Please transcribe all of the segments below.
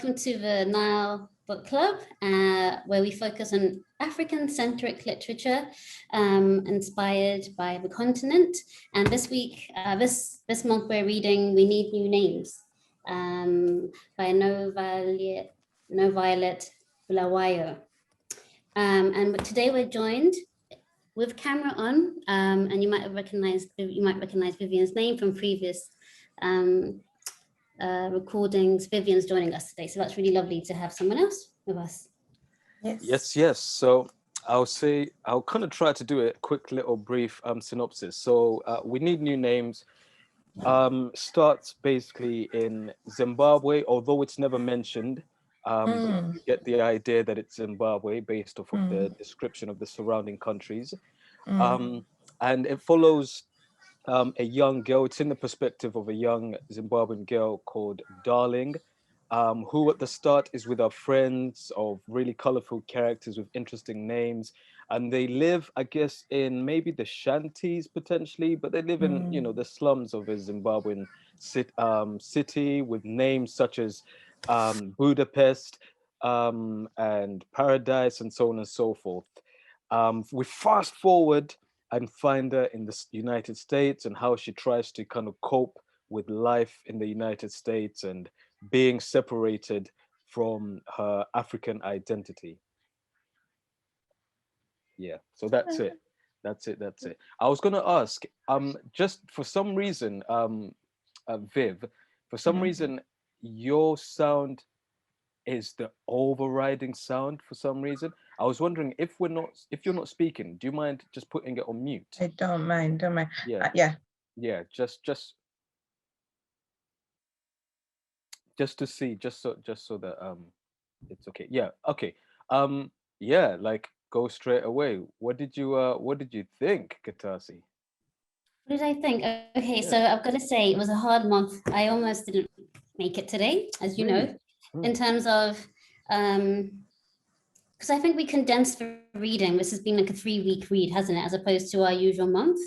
welcome to the Nile Book Club, where we focus on African-centric literature inspired by the continent. And this week, this month, we're reading We Need New Names by NoViolet Bulawayo. And today we're joined with camera on, and you might recognize Vivian's name from previous recordings. Vivian's joining us today, so that's really lovely to have someone else with us. Yes. So I'll kind of try to do a quick little brief synopsis. So We Need New Names starts basically in Zimbabwe, although it's never mentioned. You get the idea that it's Zimbabwe based off of the description of the surrounding countries. And it follows a young girl. It's in the perspective of a young Zimbabwean girl called Darling, who at the start is with her friends of really colorful characters with interesting names. And they live, I guess, in maybe the shanties potentially, but they live in, the slums of a Zimbabwean city with names such as Budapest and Paradise and so on and so forth. We fast forward and find her in the United States and how she tries to kind of cope with life in the United States and being separated from her African identity. Yeah, so that's it. That's it. I was going to ask, just for some reason, Viv, for some reason, your sound is the overriding sound for some reason. I was wondering if you're not speaking, do you mind just putting it on mute? I don't mind. Yeah. Yeah, just to see, just so that it's okay. Yeah, okay. Yeah, like go straight away. What did you think, Katasi? What did I think? Okay, so I've got to say it was a hard month. I almost didn't make it today, as you know, in terms of because I think we condensed the reading. This has been like a 3-week read, hasn't it, as opposed to our usual month.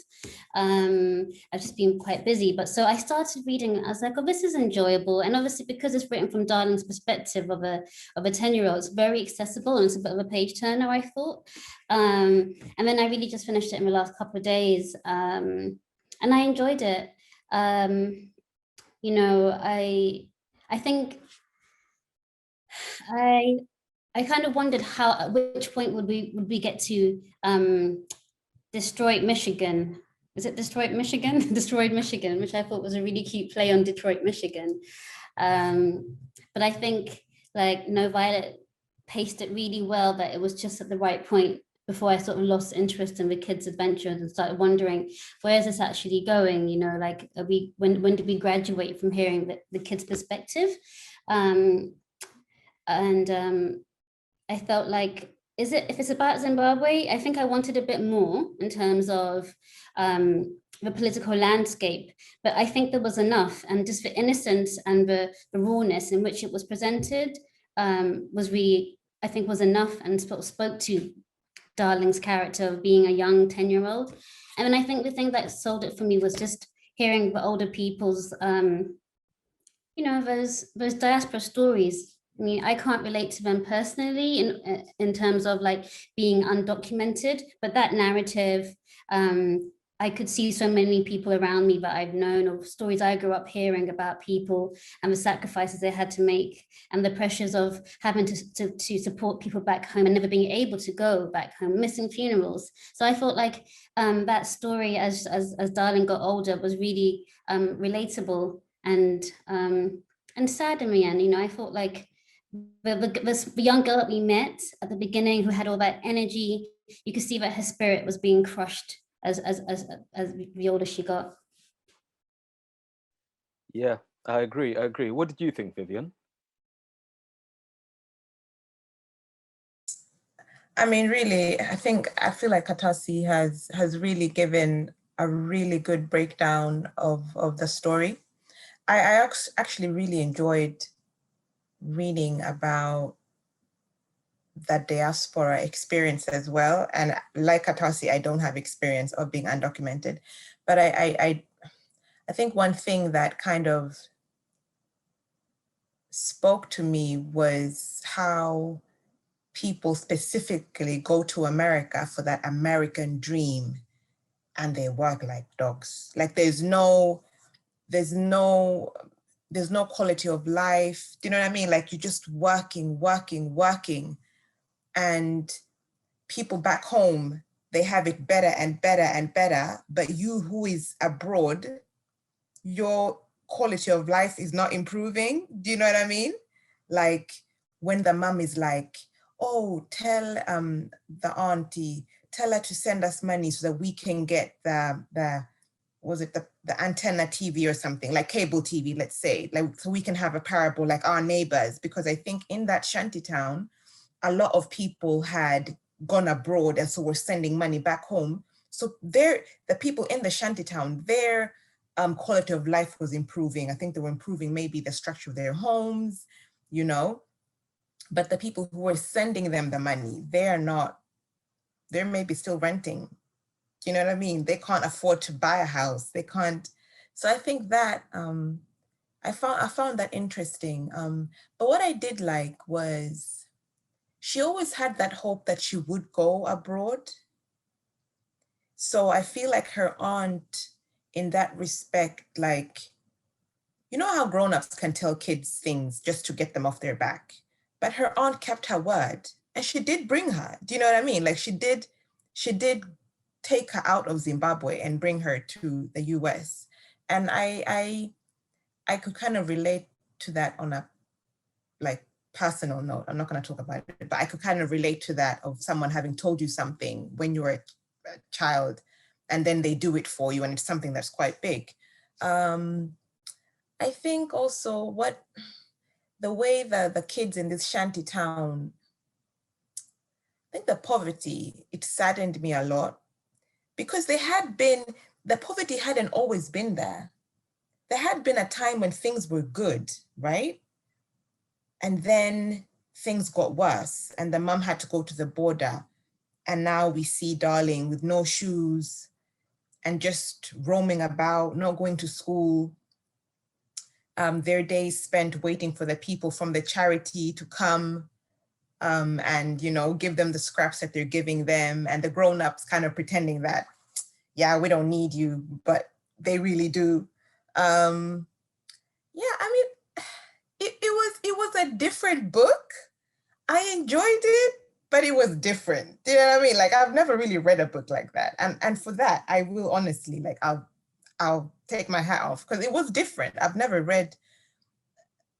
I've just been quite busy, but so I started reading. I was like, oh, this is enjoyable, and obviously because it's written from Darling's perspective of a 10-year-old, it's very accessible and it's a bit of a page turner, I thought. And then I really just finished it in the last couple of days, and I enjoyed it. I think I kind of wondered at which point would we get to Destroyed Michigan. Is it Destroyed Michigan? Destroyed Michigan, which I thought was a really cute play on Detroit, Michigan. But I think like NoViolet paced it really well, that it was just at the right point before I sort of lost interest in the kids' adventures and started wondering, where is this actually going? Like when did we graduate from hearing the kids' perspective? I felt like, if it's about Zimbabwe, I think I wanted a bit more in terms of the political landscape, but I think there was enough, and just the innocence and the rawness in which it was presented was really, I think, was enough, and spoke to Darling's character of being a young 10-year-old. And then I think the thing that sold it for me was just hearing the older people's, those diaspora stories. I mean, I can't relate to them personally in terms of like being undocumented, but that narrative, I could see so many people around me that I've known, or stories I grew up hearing about people and the sacrifices they had to make, and the pressures of having to support people back home and never being able to go back home, missing funerals. So I felt like that story, as Darling got older, was really relatable and sad in the end. I thought like the young girl that we met at the beginning, who had all that energy, you could see that her spirit was being crushed as the older she got. Yeah, I agree. What did you think, Vivian? I mean, really, I feel like Katasi has really given a really good breakdown of the story. I actually really enjoyed reading about the diaspora experience as well. And like Katasi, I don't have experience of being undocumented, but I think one thing that kind of spoke to me was how people specifically go to America for that American dream and they work like dogs. Like there's no quality of life. Do you know what I mean? Like you're just working. And people back home, they have it better and better and better. But you who is abroad, your quality of life is not improving. Do you know what I mean? Like when the mom is like, oh, tell the auntie, tell her to send us money so that we can get the antenna TV or something, like cable TV, let's say, like so we can have a parable like our neighbors. Because I think in that shanty town, a lot of people had gone abroad and so were sending money back home. So the people in the shanty town, their quality of life was improving. I think they were improving maybe the structure of their homes, you know, but the people who were sending them the money, they're maybe still renting. You know what I mean? They can't afford to buy a house. They can't. So I think that I found that interesting. But what I did like was she always had that hope that she would go abroad. So I feel like her aunt, in that respect, like, you know how grown-ups can tell kids things just to get them off their back, but her aunt kept her word and she did bring her. Do you know what I mean? Like she did take her out of Zimbabwe and bring her to the US. And I could kind of relate to that on a like personal note. I'm not going to talk about it, but I could kind of relate to that of someone having told you something when you were a child and then they do it for you and it's something that's quite big. I think also the way the kids in this shanty town, I think the poverty, it saddened me a lot because the poverty hadn't always been there. There had been a time when things were good, right? And then things got worse and the mom had to go to the border. And now we see Darling with no shoes and just roaming about, not going to school. Their days spent waiting for the people from the charity to come and, you know, give them the scraps that they're giving them, and the grown-ups kind of pretending that, yeah, we don't need you, but they really do. Yeah, I mean, it was a different book. I enjoyed it, but it was different. Do you know what I mean? Like I've never really read a book like that, and for that, I will honestly, like, I'll take my hat off because it was different. I've never read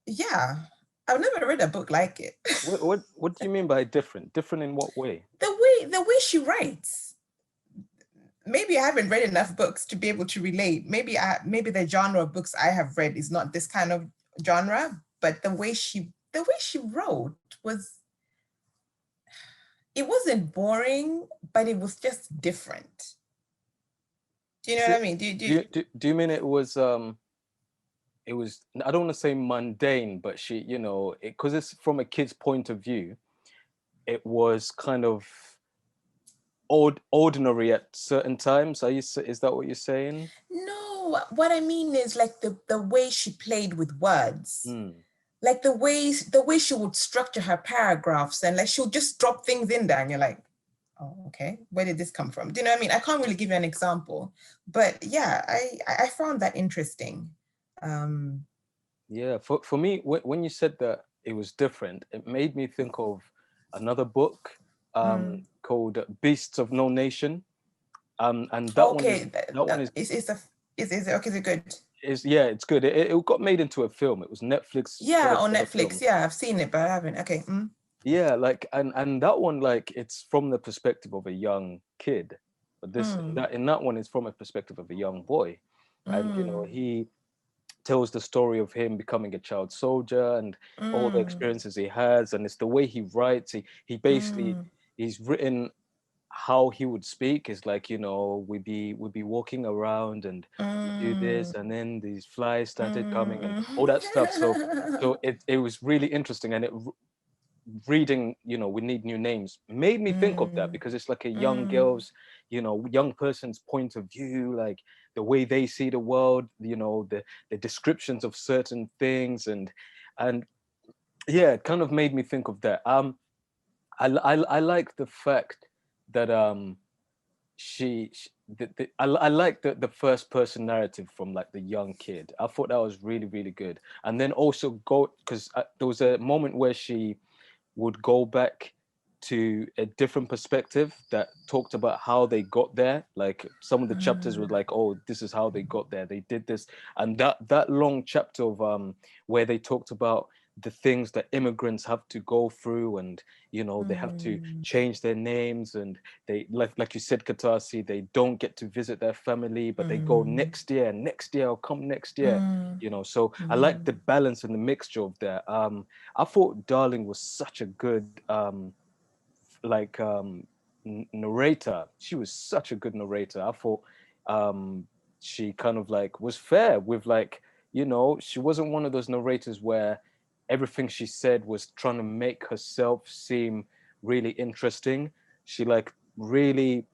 a book like it. What do you mean by different? Different in what way? The way she writes. Maybe I haven't read enough books to be able to relate. Maybe the genre of books I have read is not this kind of genre, but the way she wrote it wasn't boring, but it was just different. Do you know what I mean? Do you mean it was I don't want to say mundane, but she, you know, because it's from a kid's point of view, it was kind of ordinary at certain times. Is that what you're saying? No, what I mean is like the way she played with words. Like the way she would structure her paragraphs, and like she'll just drop things in there and you're like, oh, okay, where did this come from? Do you know what I mean? I can't really give you an example, but yeah, I found that interesting. Yeah, for me, when you said that it was different, it made me think of another book called Beasts of No Nation. And that okay, one is okay, is it good? It's good. It got made into a film. It was Netflix. Yeah, on Netflix. Yeah, I've seen it, but I haven't. Okay. Yeah, like and that one, like, it's from the perspective of a young kid, but in that one, it's from a perspective of a young boy, and you know, he tells the story of him becoming a child soldier and all the experiences he has, and it's the way he writes. He basically he's written how he would speak is like, you know, we'd be walking around and do this, and then these flies started coming and all that stuff. So it was really interesting, and reading, you know, We Need New Names made me think of that, because it's like a young girl's, you know, young person's point of view, like the way they see the world, you know, the descriptions of certain things, and Yeah, it kind of made me think of that. I like the fact that I like the first person narrative from like the young kid. I thought that was really, really good. And then also go, because there was a moment where she would go back to a different perspective that talked about how they got there. Like some of the chapters were like, oh, this is how they got there, they did this. And that long chapter of where they talked about the things that immigrants have to go through, and they have to change their names, and they, like you said, Katasi, they don't get to visit their family, but they go next year, I'll come next year. So I like the balance and the mixture of that. I thought Darling was such a good like narrator. She was such a good narrator. I thought she kind of like was fair with, like, she wasn't one of those narrators where everything she said was trying to make herself seem really interesting. She like really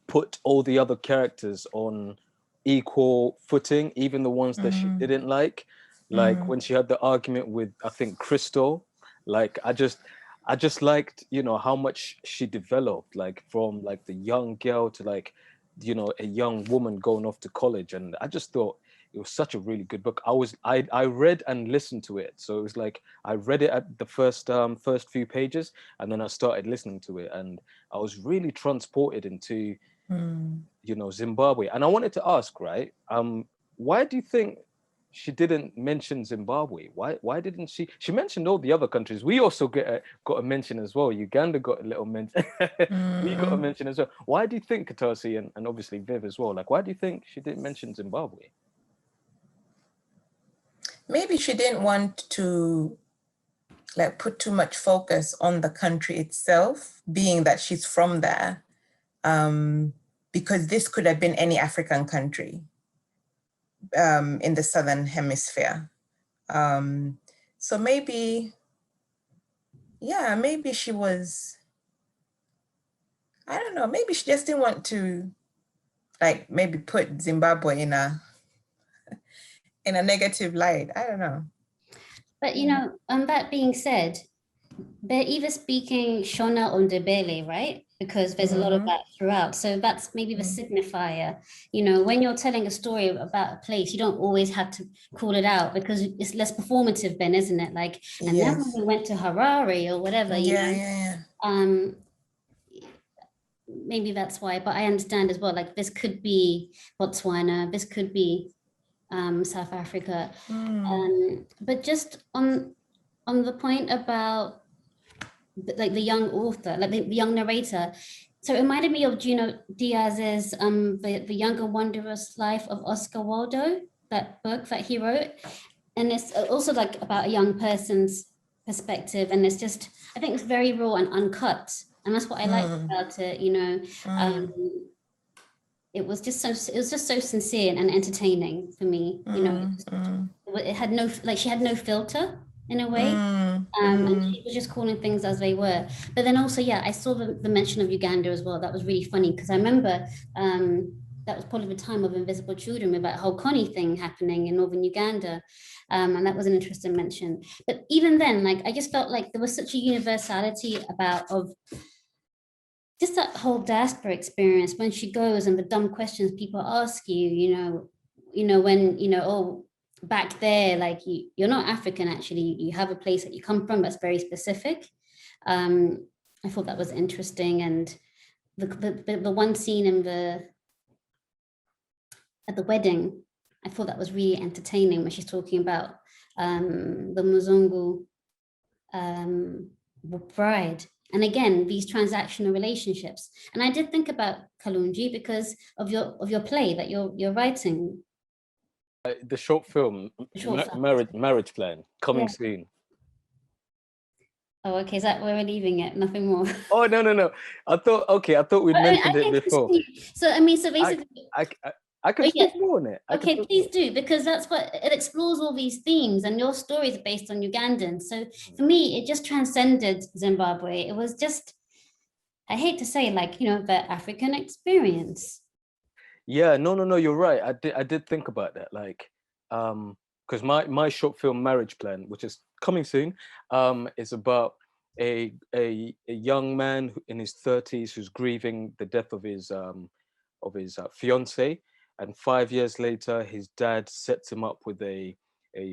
put all the other characters on equal footing, even the ones that she didn't like. Like when she had the argument with, I think, Crystal, like I just liked, how much she developed, like from like the young girl to like, a young woman going off to college. And I just thought it was such a really good book. I read and listened to it. So it was like I read it at the first few pages, and then I started listening to it, and I was really transported into Zimbabwe. And I wanted to ask, right, why do you think she didn't mention Zimbabwe? Why didn't she mentioned all the other countries? We also got a mention as well. Uganda got a little mention. We got a mention as well. Why do you think, Katasi, and obviously Viv as well, like, why do you think she didn't mention Zimbabwe? Maybe she didn't want to like put too much focus on the country itself, being that she's from there, because this could have been any African country in the Southern Hemisphere. So maybe, yeah, maybe she was, I don't know, maybe she just didn't want to like maybe put Zimbabwe in a negative light. I don't know. But that being said, they're either speaking Shona or Ndebele, right? Because there's a lot of that throughout. So that's maybe the signifier. When you're telling a story about a place, you don't always have to call it out because it's less performative then, isn't it? Like, and then when we went to Harare or whatever, maybe that's why. But I understand as well, like this could be Botswana, this could be South Africa. But just on the point about like the young author, like the young narrator. So it reminded me of Junot Diaz's the Younger Wondrous Life of Oscar Waldo, that book that he wrote. And it's also like about a young person's perspective. And it's just, I think it's very raw and uncut. And that's what I like about it, it was just so sincere and entertaining for me. It had no, like, she had no filter in a way. And she was just calling things as they were. But then also, yeah, I saw the mention of Uganda as well. That was really funny because I remember that was probably the time of Invisible Children with that whole Connie thing happening in northern Uganda. And that was an interesting mention. But even then, like, I just felt like there was such a universality of just that whole diaspora experience when she goes and the dumb questions people ask you, when, oh, back there, like you're not African, actually, you have a place that you come from that's very specific. I thought that was interesting. And the one scene at the wedding, I thought that was really entertaining when she's talking about the Muzungu bride. And again, these transactional relationships. And I did think about Kalunji because of your play that you're writing. The short film, Marriage Plan, coming soon. Oh, okay. Is that where we're leaving it? Nothing more. Oh, no. I thought we'd mentioned it before. So basically, I could speak more on it. Okay, please do, because that's what it explores, all these themes, and your story is based on Ugandans. So for me, it just transcended Zimbabwe. It was just, I hate to say, like, the African experience. Yeah, no, you're right. I did think about that, like, because my short film Marriage Plan, which is coming soon. It's about a young man in his 30s who's grieving the death of his fiance, and 5 years later, his dad sets him up with a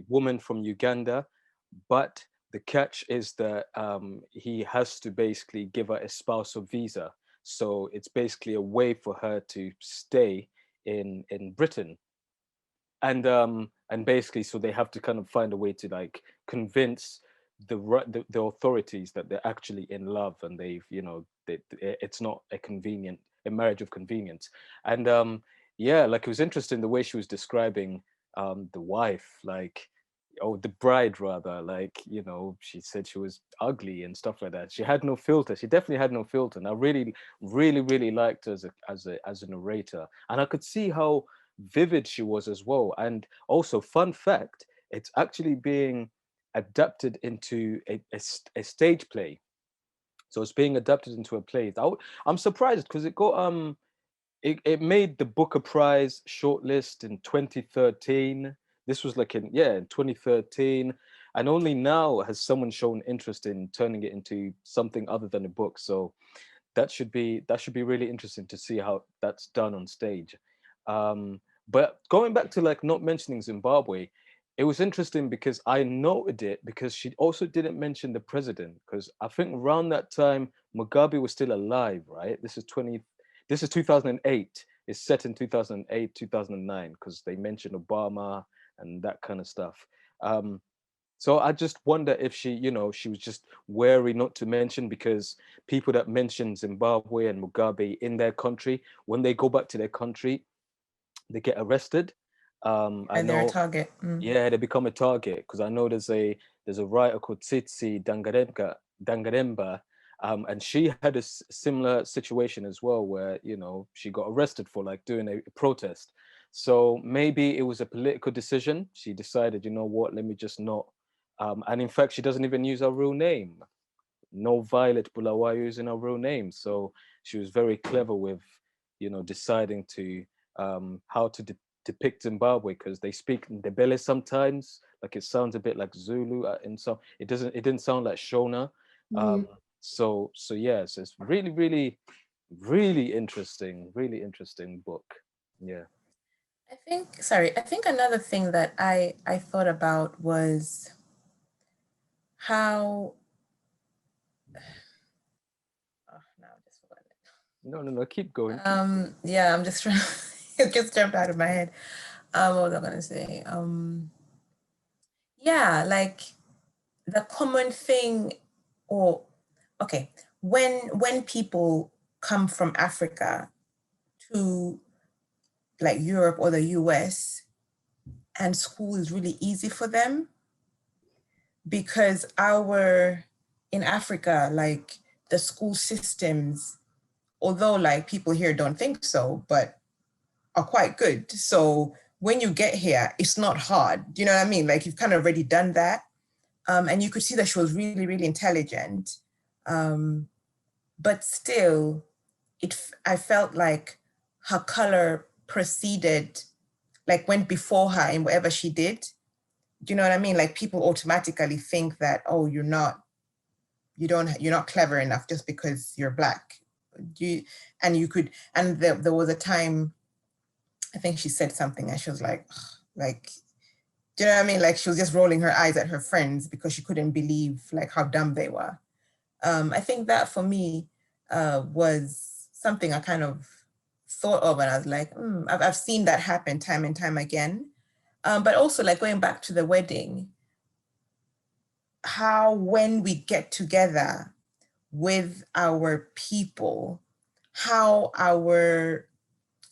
woman from Uganda, but the catch is that he has to basically give her a spousal visa. So it's basically a way for her to stay in Britain. And basically, so they have to kind of find a way to like convince the authorities that they're actually in love, and they've, you know, it's not a marriage of convenience. And yeah, like, it was interesting the way she was describing the wife, like, oh, the bride rather, like, you know, she said she was ugly and stuff like that. She had no filter. She definitely had no filter. And I really, really, really liked her as a narrator, and I could see how vivid she was as well. And also, fun fact, it's actually being adapted into a stage play. So it's being adapted into a play. I'm surprised because it got it made the Booker Prize shortlist in 2013. This was like in 2013, and only now has someone shown interest in turning it into something other than a book. So that should be really interesting to see how that's done on stage. But going back to like not mentioning Zimbabwe, it was interesting because I noted it because she also didn't mention the president, because I think around that time Mugabe was still alive, right? This is 2008. It's set in 2008, 2009, because they mentioned Obama and that kind of stuff. So I just wonder if she, you know, she was just wary not to mention, because people that mention Zimbabwe and Mugabe in their country, when they go back to their country, they get arrested. I And they're a know, target. yeah, they become a target, because I know there's a writer called Tsitsi Dangaremba, and she had a similar situation as well, where, you know, she got arrested for like doing a protest. So maybe it was a political decision. She decided, you know what, let me just not. And in fact, she doesn't even use her real name. NoViolet Bulawayo is in her real name. So she was very clever with, you know, deciding to how to depict Zimbabwe, because they speak Ndebele sometimes, like it sounds a bit like Zulu, and so it didn't sound like Shona. So yes, it's really, really, really interesting book. Yeah. I think another thing that I thought about was how, oh, no, I just forgot it. No, keep going. Yeah, I'm just trying, it just jumped out of my head. What was I gonna say? Yeah, like the common thing, or okay, when people come from Africa to like Europe or the US, and school is really easy for them, because in Africa, like the school systems, although like people here don't think so, but are quite good. So when you get here, it's not hard. Do you know what I mean? Like, you've kind of already done that. And you could see that she was really, really intelligent. But still, I felt like her color preceded, like went before her in whatever she did. Do you know what I mean? Like, people automatically think that, oh, you're not clever enough just because you're Black. And there was a time, I think she said something and she was like, do you know what I mean? Like, she was just rolling her eyes at her friends because she couldn't believe like how dumb they were. I think that for me was something I kind of thought of, and I was like, I've seen that happen time and time again. But also, like, going back to the wedding, how when we get together with our people, how our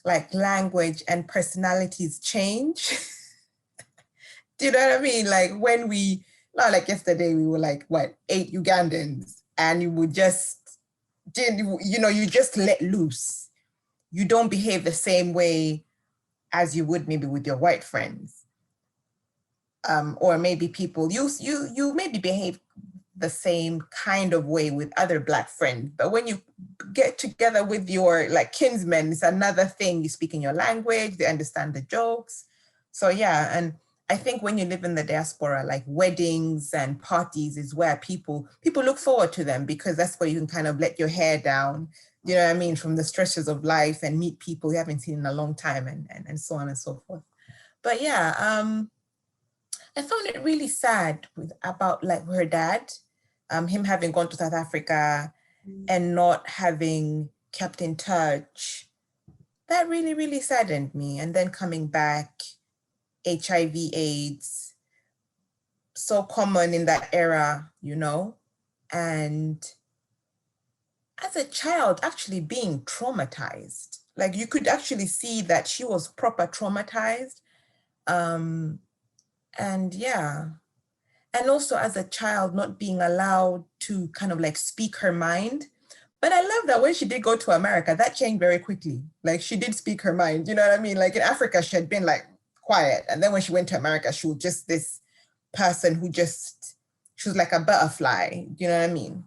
like language and personalities change. Do you know what I mean? Like, when not like yesterday, we were like, what, 8 Ugandans, and you would just, you just let loose. You don't behave the same way as you would maybe with your white friends. Or maybe people, you maybe behave the same kind of way with other Black friends, but when you get together with your like kinsmen, it's another thing. You speak in your language, they understand the jokes. So yeah, I think when you live in the diaspora, like weddings and parties is where people look forward to them, because that's where you can kind of let your hair down, you know what I mean, from the stresses of life, and meet people you haven't seen in a long time, and so on and so forth. But yeah, I found it really sad about like her dad, him having gone to South Africa and not having kept in touch. That really, really saddened me. And then coming back, HIV, AIDS, so common in that era, you know, and as a child actually being traumatized. Like you could actually see that she was proper traumatized. And yeah, and also as a child not being allowed to kind of like speak her mind. But I love that when she did go to America, that changed very quickly. Like she did speak her mind, you know what I mean? Like in Africa, she had been like quiet. And then when she went to America, she was just this person who just, she was like a butterfly, you know what I mean?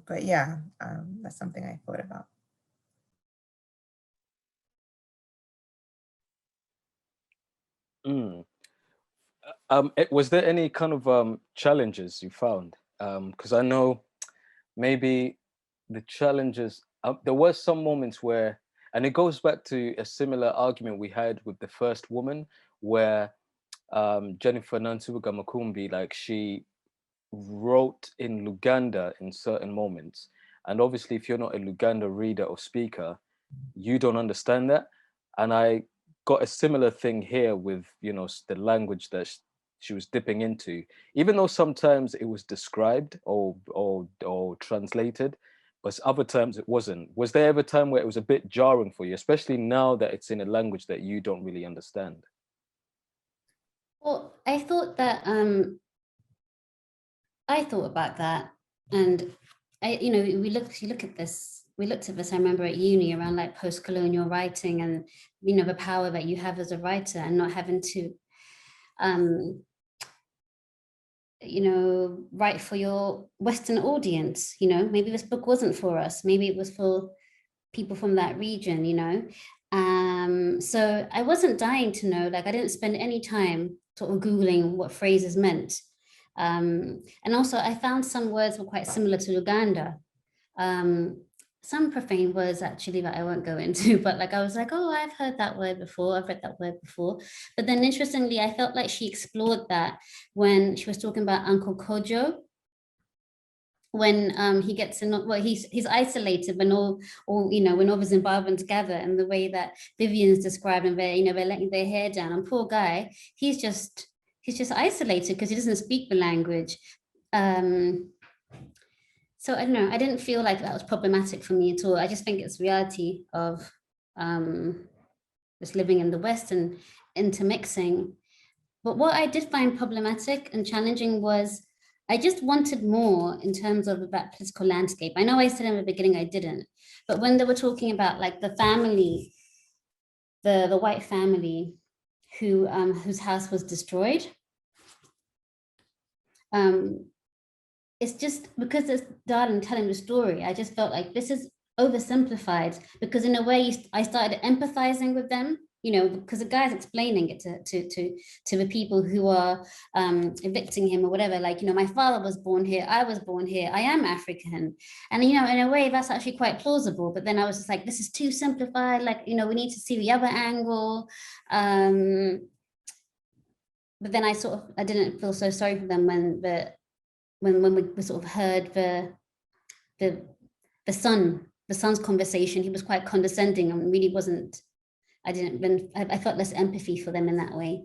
But yeah, that's something I thought about. Was there any kind of challenges you found? Because I know maybe the challenges, there were some moments where, and it goes back to a similar argument we had with the first woman, where Jennifer Nantubuga Makumbi, like she wrote in Luganda in certain moments. And obviously, if you're not a Luganda reader or speaker, you don't understand that. And I got a similar thing here with, you know, the language that she was dipping into, even though sometimes it was described or translated, but other times it wasn't. Was there ever a time where it was a bit jarring for you, especially now that it's in a language that you don't really understand? Well, I thought that I thought about that, and we look at this. We looked at this. I remember at uni around like post-colonial writing, and the power that you have as a writer, and not having to, write for your Western audience. Maybe this book wasn't for us. Maybe it was for people from that region. So I wasn't dying to know. Like I didn't spend any time sort of Googling what phrases meant. And also I found some words were quite similar to Uganda. Some profane words actually that I won't go into, but like I was like, oh, I've heard that word before, I've read that word before. But then interestingly, I felt like she explored that when she was talking about Uncle Kojo, when he gets in, well, he's isolated when all when all the Zimbabweans gather, and the way that Vivian's describing, they're letting their hair down, and poor guy, he's just isolated because he doesn't speak the language. So I don't know, I didn't feel like that was problematic for me at all. I just think it's reality of just living in the West and intermixing. But what I did find problematic and challenging was I just wanted more in terms of that political landscape. I know I said in the beginning I didn't, but when they were talking about like the family, the white family whose house was destroyed, it's just because it's Darling telling the story, I just felt like this is oversimplified, because in a way I started empathizing with them, because the guy's explaining it to the people who are evicting him or whatever, like, my father was born here, I was born here, I am African. And, in a way that's actually quite plausible. But then I was just like, this is too simplified. Like, we need to see the other angle. But then I didn't feel so sorry for them when we sort of heard the son's conversation. He was quite condescending and really wasn't. I felt less empathy for them in that way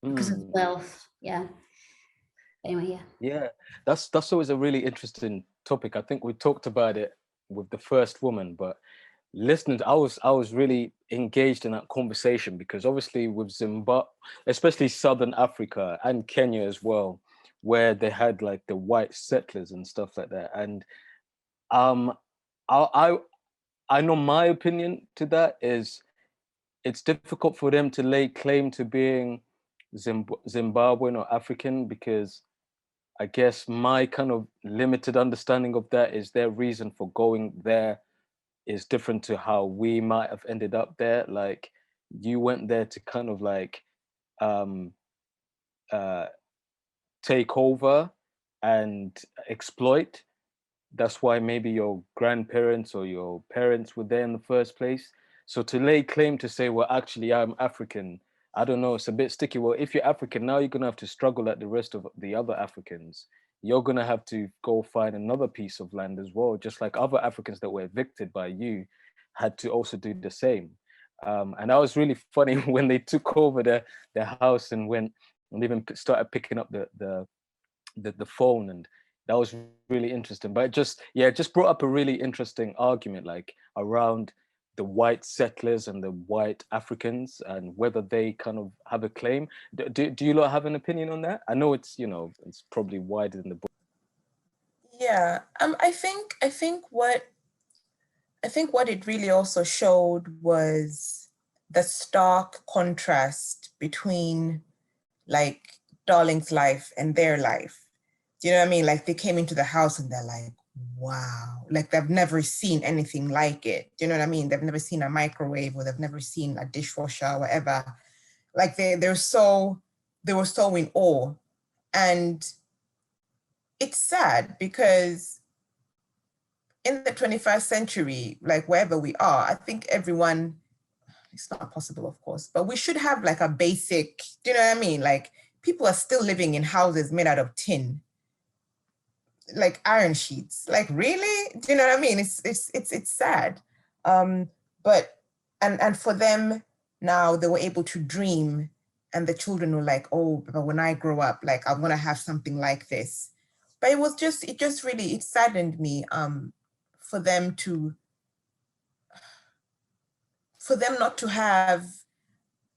because of wealth. Yeah. Anyway, yeah. Yeah, that's always a really interesting topic. I think we talked about it with the first woman, but listening, I was really engaged in that conversation, because obviously with Zimbabwe, especially Southern Africa and Kenya as well, where they had like the white settlers and stuff like that. And I I know my opinion to that is it's difficult for them to lay claim to being Zimbabwean or African, because I guess my kind of limited understanding of that is their reason for going there is different to how we might have ended up there. Like you went there to kind of like take over and exploit. That's why maybe your grandparents or your parents were there in the first place. So to lay claim to say, well, actually, I'm African, I don't know, it's a bit sticky. Well, if you're African, now you're going to have to struggle like the rest of the other Africans. You're going to have to go find another piece of land as well, just like other Africans that were evicted by you had to also do the same. And that was really funny when they took over their house and went and even started picking up the phone, and that was really interesting. But it just brought up a really interesting argument, like around the white settlers and the white Africans and whether they kind of have a claim. Do you lot have an opinion on that? I know it's, you know, it's probably wider than the book. Yeah, I think what it really also showed was the stark contrast between like Darling's life and their life. Do you know what I mean? Like they came into the house and they're like, wow, like they've never seen anything like it. Do you know what I mean? They've never seen a microwave, or they've never seen a dishwasher or whatever. Like they were so in awe. And it's sad because in the 21st century, like wherever we are, I think everyone, it's not possible, of course, but we should have like a basic, do you know what I mean? Like people are still living in houses made out of tin, like iron sheets. Like really? Do you know what I mean? It's sad. But for them now, they were able to dream, and the children were like, oh, but when I grow up, like I'm gonna have something like this. But it just really saddened me for them not to have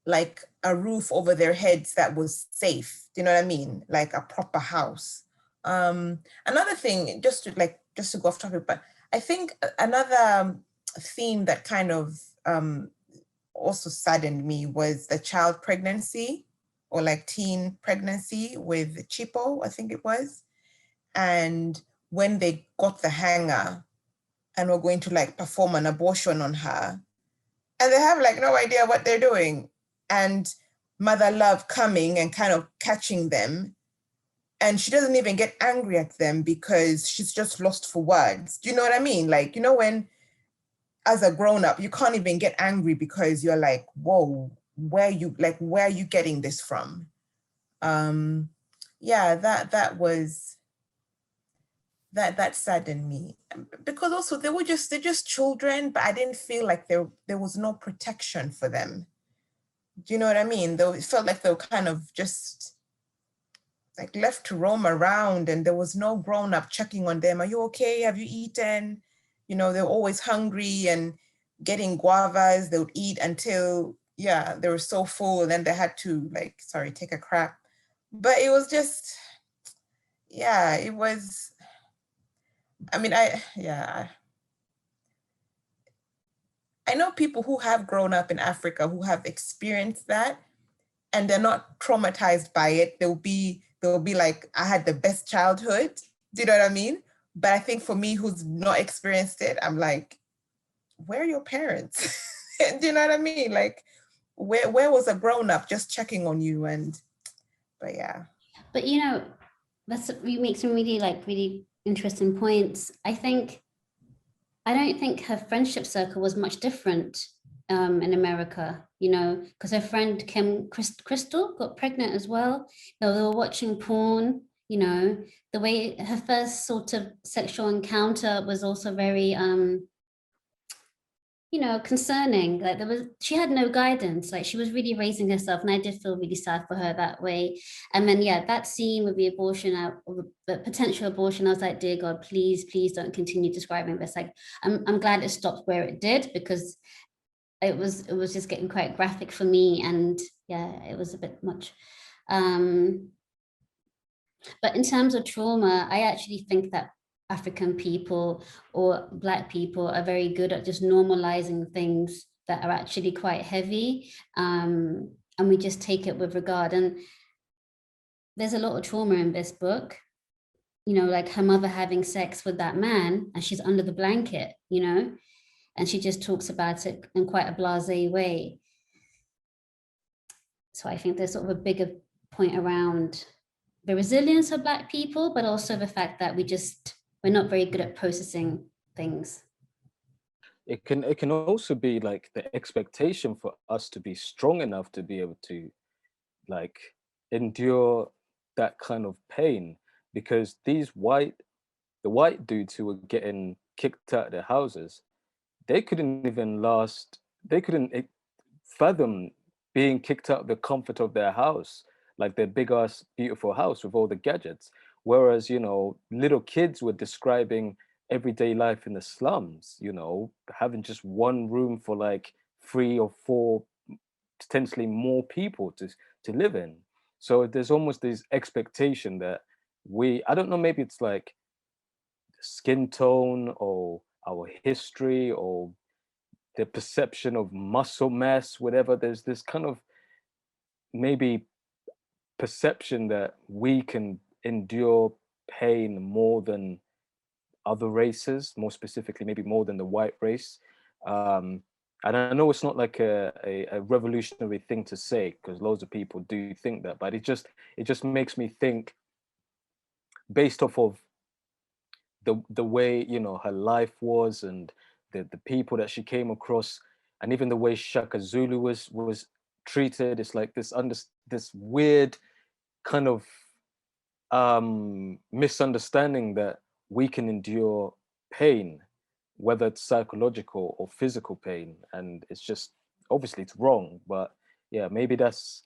like a roof over their heads that was safe. Do you know what I mean? Like a proper house. Another thing, just to go off topic, but I think another theme that kind of also saddened me was the child pregnancy, or like teen pregnancy with Chipo, I think it was. And when they got the hanger and were going to like perform an abortion on her, and they have like no idea what they're doing. And Mother Love coming and kind of catching them. And she doesn't even get angry at them because she's just lost for words. Do you know what I mean? Like, you know, when as a grown-up, you can't even get angry because you're like, whoa, where are you getting this from? Yeah, that saddened me, because also they're just children, but I didn't feel like there was no protection for them. Do you know what I mean? Though it felt like they were kind of just like left to roam around, and there was no grown-up checking on them. Are you okay? Have you eaten? You know, they're always hungry and getting guavas. They would eat until, yeah, they were so full, and then they had to like, sorry, take a crap. But it was just, yeah, it was, I mean, I know people who have grown up in Africa who have experienced that, and they're not traumatized by it. They'll be like, I had the best childhood. Do you know what I mean? But I think for me, who's not experienced it, I'm like, where are your parents? Do you know what I mean? Like, where was a grown-up just checking on you? But yeah. But you know, you make some really interesting points. I don't think her friendship circle was much different in America, you know, because her friend Crystal got pregnant as well. They were watching porn, you know, the way her first sort of sexual encounter was also very, you know, concerning. Like she had no guidance, like she was really raising herself, and I did feel really sad for her that way. And then, yeah, that scene with the abortion, the potential abortion, I was like, dear God, please don't continue describing this. Like, I'm glad it stopped where it did, because it was just getting quite graphic for me, and yeah, it was a bit much. But in terms of trauma, I actually think that African people or Black people are very good at just normalizing things that are actually quite heavy, and we just take it with regard. And there's a lot of trauma in this book, you know, like her mother having sex with that man and she's under the blanket, you know, and she just talks about it in quite a blasé way. So I think there's sort of a bigger point around the resilience of Black people, but also the fact that we're not very good at processing things. It can also be like the expectation for us to be strong enough to be able to like endure that kind of pain, because the white dudes who were getting kicked out of their houses, they couldn't fathom being kicked out of the comfort of their house, like their big ass beautiful house with all the gadgets. Whereas, you know, little kids were describing everyday life in the slums, you know, having just one room for like 3 or 4, potentially more people to live in. So there's almost this expectation that I don't know, maybe it's like skin tone or our history or the perception of muscle mass, whatever. There's this kind of maybe perception that we can endure pain more than other races, more specifically, maybe more than the white race. And I know it's not like a revolutionary thing to say, because loads of people do think that, but it just makes me think, based off of the way, you know, her life was, and the people that she came across, and even the way Shaka Zulu was treated. It's like this weird kind of misunderstanding that we can endure pain, whether it's psychological or physical pain, and it's just, obviously it's wrong. But yeah, maybe that's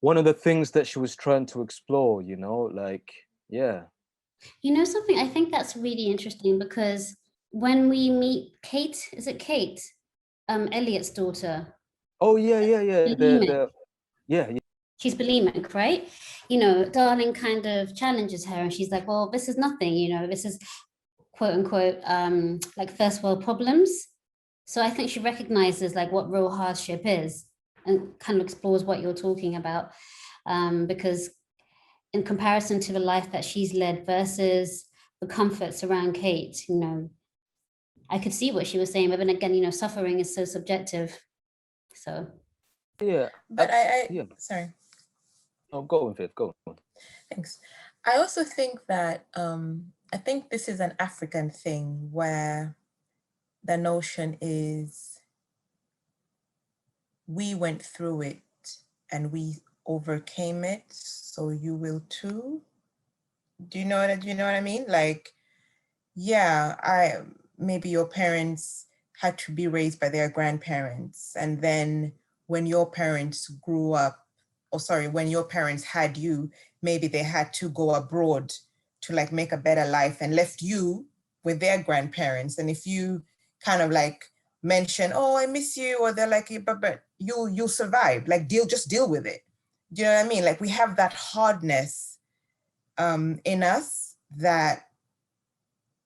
one of the things that she was trying to explore, you know, like, yeah. You know something, I think that's really interesting, because when we meet Kate, is it Kate? Elliot's daughter. Oh yeah, Bulimic. Yeah. She's bulimic, right? You know, Darling kind of challenges her and she's like, well, this is nothing, you know, this is quote unquote, like first world problems. So I think she recognizes like what real hardship is and kind of explores what you're talking about. Because in comparison to the life that she's led versus the comforts around Kate, you know, I could see what she was saying, but then again, you know, suffering is so subjective. So Yeah. But yeah. Sorry. Oh, go on, Viv, go on. Thanks. I also think that I think this is an African thing where the notion is we went through it and we overcame it, so you will too. Do you know what I mean? Like, yeah, maybe your parents had to be raised by their grandparents, and then when your parents grew up, when your parents had you, maybe they had to go abroad to like make a better life and left you with their grandparents. And if you kind of like mention, oh, I miss you, or they're like, but you'll survive, like just deal with it. Do you know what I mean? Like we have that hardness in us that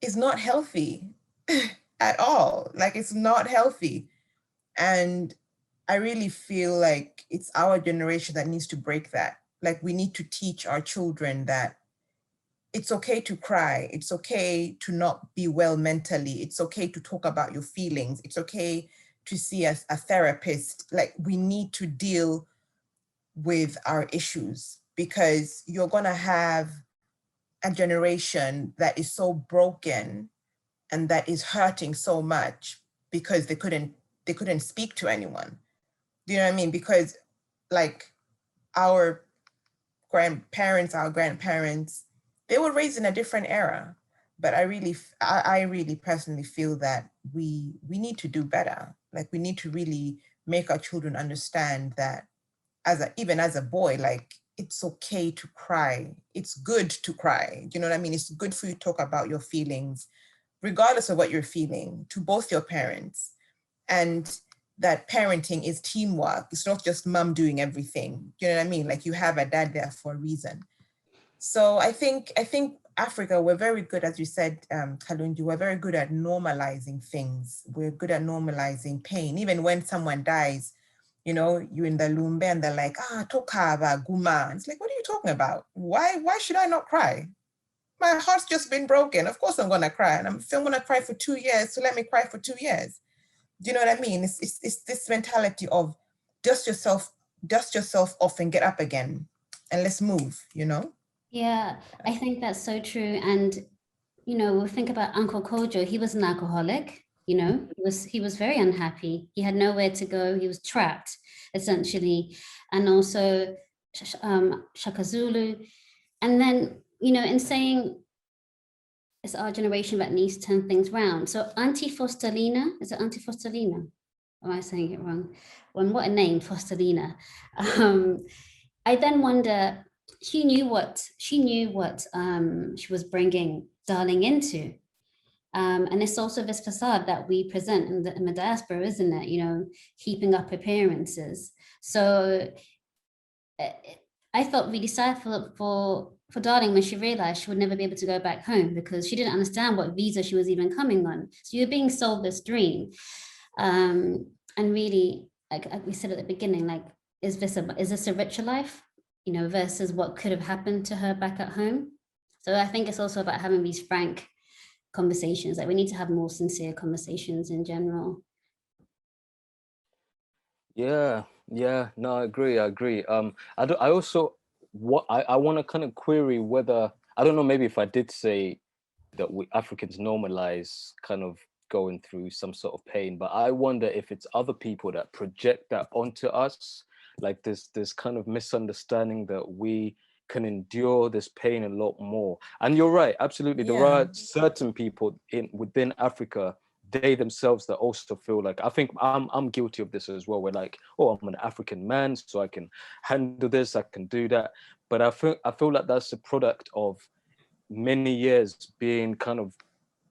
is not healthy at all. Like it's not healthy. And I really feel like it's our generation that needs to break that. Like we need to teach our children that it's okay to cry. It's okay to not be well mentally. It's okay to talk about your feelings. It's okay to see a therapist. Like we need to deal with our issues, because you're gonna have a generation that is so broken and that is hurting so much because they couldn't speak to anyone. Do you know what I mean? Because like our grandparents, they were raised in a different era. But I really personally feel that we need to do better. Like we need to really make our children understand that even as a boy, like it's okay to cry. It's good to cry. You know what I mean? It's good for you to talk about your feelings, regardless of what you're feeling, to both your parents. And that parenting is teamwork. It's not just mom doing everything. You know what I mean? Like you have a dad there for a reason. So I think Africa, we're very good, as you said, Kalunji, we're very good at normalizing things. We're good at normalizing pain. Even when someone dies, you know, you're in the lumbe and they're like, tokaba, guma. It's like, what are you talking about? Why should I not cry? My heart's just been broken. Of course I'm gonna cry. And I'm still gonna cry for 2 years, so let me cry for 2 years. Do you know what I mean? It's this mentality of dust yourself off and get up again. and let's move, you know? Yeah, I think that's so true. And, you know, we'll think about Uncle Kojo. He was an alcoholic, you know, he was very unhappy. He had nowhere to go. He was trapped, essentially. And also Shaka Zulu. And then, you know, in saying it's our generation that needs to turn things round. So Auntie Fosterlina, is it Auntie Fosterlina? Am I saying it wrong? Well, what a name, Fosterlina. I then wonder, she knew what she was bringing Darling into. And it's also this facade that we present in the diaspora, isn't it? You know, keeping up appearances. So I felt really sad for Darling when she realized she would never be able to go back home because she didn't understand what visa she was even coming on. So you're being sold this dream. And really, like we said at the beginning, like, is this a richer life, you know, versus what could have happened to her back at home? So I think it's also about having these frank conversations. Like we need to have more sincere conversations in general. Yeah, no, I agree. I also I want to kind of query whether, I don't know, maybe if I did say that we Africans normalize kind of going through some sort of pain, but I wonder if it's other people that project that onto us, like this kind of misunderstanding that we can endure this pain a lot more. And you're right, absolutely. There are certain people within Africa, they themselves, that also feel like, I think I'm guilty of this as well. We're like, oh, I'm an African man, so I can handle this, I can do that. But I feel like that's a product of many years being kind of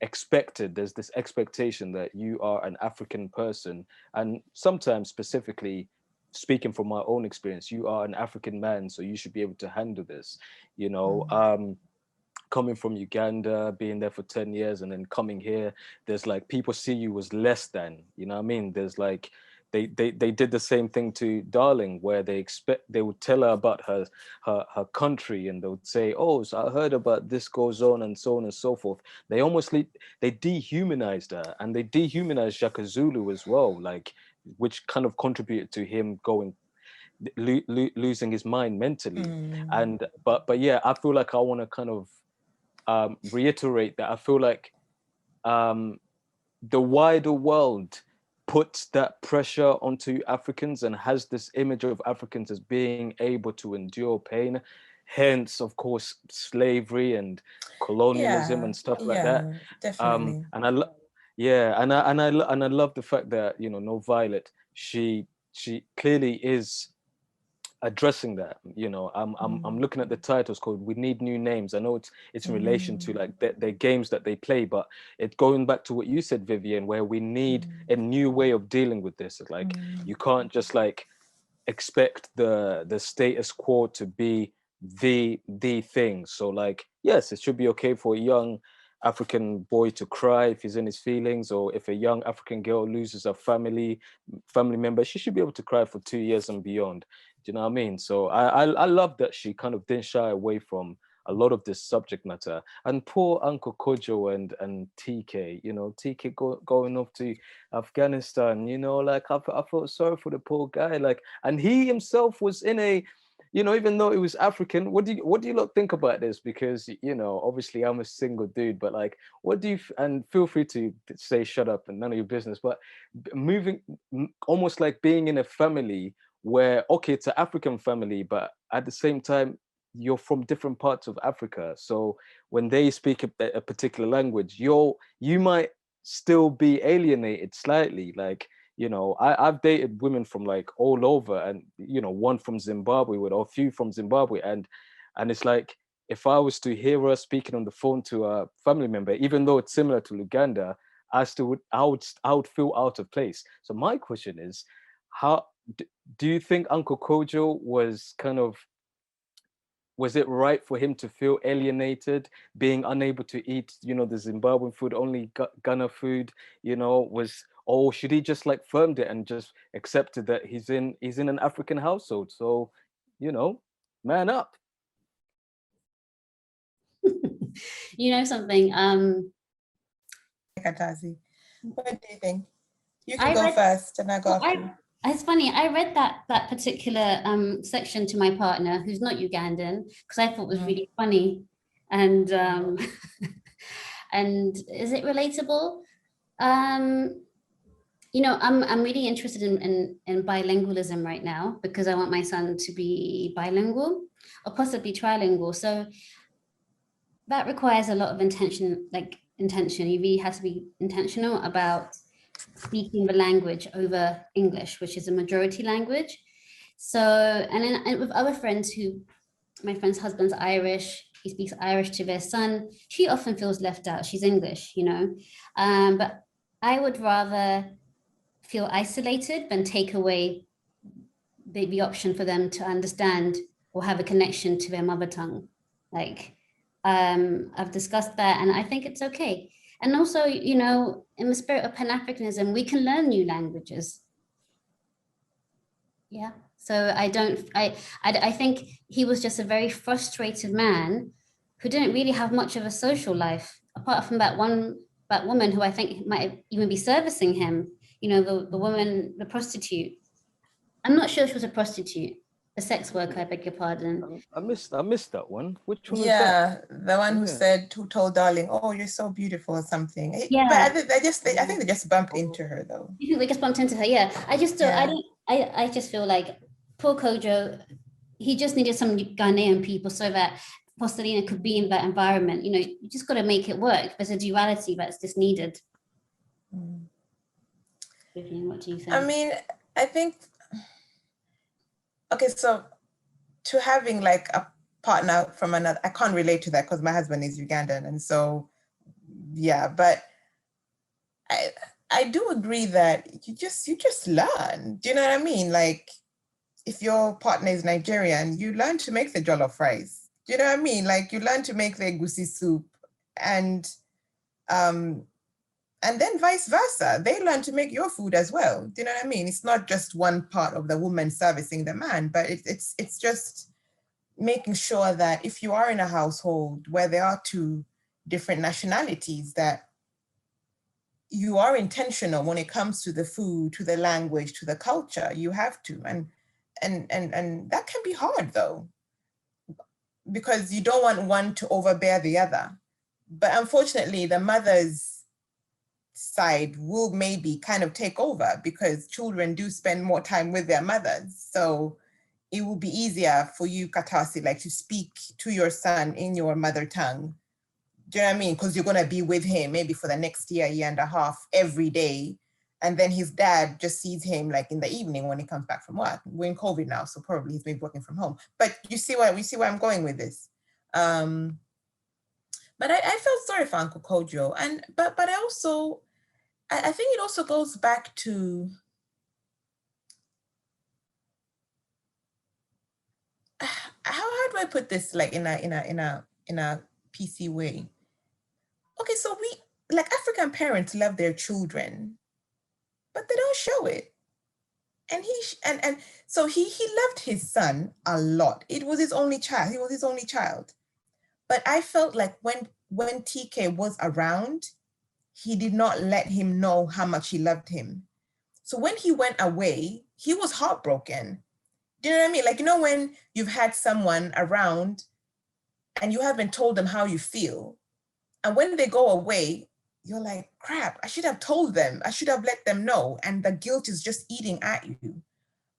expected. There's this expectation that you are an African person, and sometimes, specifically speaking from my own experience, you are an African man, so you should be able to handle this, you know. Coming from Uganda, being there for 10 years and then coming here, there's like, people see you as less than, you know what I mean? There's like, they did the same thing to Darling, where they would tell her about her country, and they would say, oh, so I heard about this goes on, and so on and so forth. They they dehumanized her, and they dehumanized Shaka Zulu as well, like, which kind of contributed to him going losing his mind mentally. And but yeah, I feel like I want to kind of reiterate that I feel like the wider world puts that pressure onto Africans and has this image of Africans as being able to endure pain, hence of course slavery and colonialism and stuff like that. Definitely. And I love the fact that, you know, NoViolet, she clearly is addressing that. You know, I'm looking at the titles called "We Need New Names." I know it's in relation to like their games that they play, but it's going back to what you said, Vivian, where we need a new way of dealing with this. It's like, you can't just like expect the status quo to be the thing. So like, yes, it should be okay for a young African boy to cry if he's in his feelings, or if a young African girl loses a family member, she should be able to cry for 2 years and beyond. Do you know what I mean? So I love that she kind of didn't shy away from a lot of this subject matter. And poor Uncle Kojo and TK, you know, TK going off to Afghanistan, you know, like I felt sorry for the poor guy. Like, and he himself was in a, you know, even though it was African, what do you lot think about this? Because, you know, obviously I'm a single dude, but like, what do you, and feel free to say shut up and none of your business, but moving, almost like being in a family where, okay, it's an African family, but at the same time, you're from different parts of Africa. So when they speak a particular language, you might still be alienated slightly. Like, you know, I've dated women from like all over, and, you know, one from Zimbabwe or a few from Zimbabwe. And it's like, if I was to hear her speaking on the phone to a family member, even though it's similar to Luganda, I would feel out of place. So my question is, how do you think Uncle Kojo was it right for him to feel alienated, being unable to eat, you know, the Zimbabwean food, only Ghana food, you know, or should he just like firmed it and just accepted that he's in an African household? So, you know, man up. You know something, Katazi, what do you think? You can I go read, first and I go well, after. It's funny, I read that particular section to my partner, who's not Ugandan, because I thought it was really funny. And and is it relatable? You know, I'm really interested in bilingualism right now, because I want my son to be bilingual or possibly trilingual. So that requires a lot of intention, intention. You really have to be intentional about speaking the language over English, which is a majority language. So, and with other friends my friend's husband's Irish, he speaks Irish to their son. She often feels left out. She's English, you know, but I would rather feel isolated than take away the option for them to understand or have a connection to their mother tongue. Like, I've discussed that, and I think it's okay. And also, you know, in the spirit of Pan-Africanism, we can learn new languages. Yeah. So I think he was just a very frustrated man who didn't really have much of a social life, apart from that woman who I think might even be servicing him, you know, the woman, the prostitute. I'm not sure she was a prostitute, a sex worker, I beg your pardon. I missed that one. Which one was that? Yeah, the one who told Darling, "Oh, you're so beautiful" or something. Yeah. But I think they just bumped into her though. You think they just bumped into her? Yeah. I just I just feel like poor Kojo, he just needed some Ghanaian people so that Postelina could be in that environment. You know, you just got to make it work. There's a duality that's just needed. Vivian, what do you think? I mean, I think, okay, so to having like a partner from another, I can't relate to that because my husband is Ugandan. And so, yeah, but I do agree that you just learn. Do you know what I mean? Like, if your partner is Nigerian, you learn to make the jollof rice. Do you know what I mean? Like, you learn to make the egusi soup, and then vice versa. They learn to make your food as well. Do you know what I mean? It's not just one part of the woman servicing the man, but it's just making sure that if you are in a household where there are two different nationalities, that you are intentional when it comes to the food, to the language, to the culture. You have to, and that can be hard though, because you don't want one to overbear the other. But unfortunately, the mother's side will maybe kind of take over, because children do spend more time with their mothers. So it will be easier for you, Katasi, like to speak to your son in your mother tongue. Do you know what I mean? Because you're going to be with him maybe for the next year and a half every day. And then his dad just sees him like in the evening when he comes back from work. We're in COVID now, so probably he's maybe working from home. But you see where I'm going with this. But I felt sorry for Uncle Kojo. But I also, I think it also goes back to how do I put this, like in a PC way? Okay, so we, like, African parents love their children, but they don't show it. And so he loved his son a lot. It was his only child. He was his only child. But I felt like when TK was around, he did not let him know how much he loved him. So when he went away, he was heartbroken. Do you know what I mean? Like, you know, when you've had someone around and you haven't told them how you feel, and when they go away, you're like, crap, I should have told them. I should have let them know. And the guilt is just eating at you.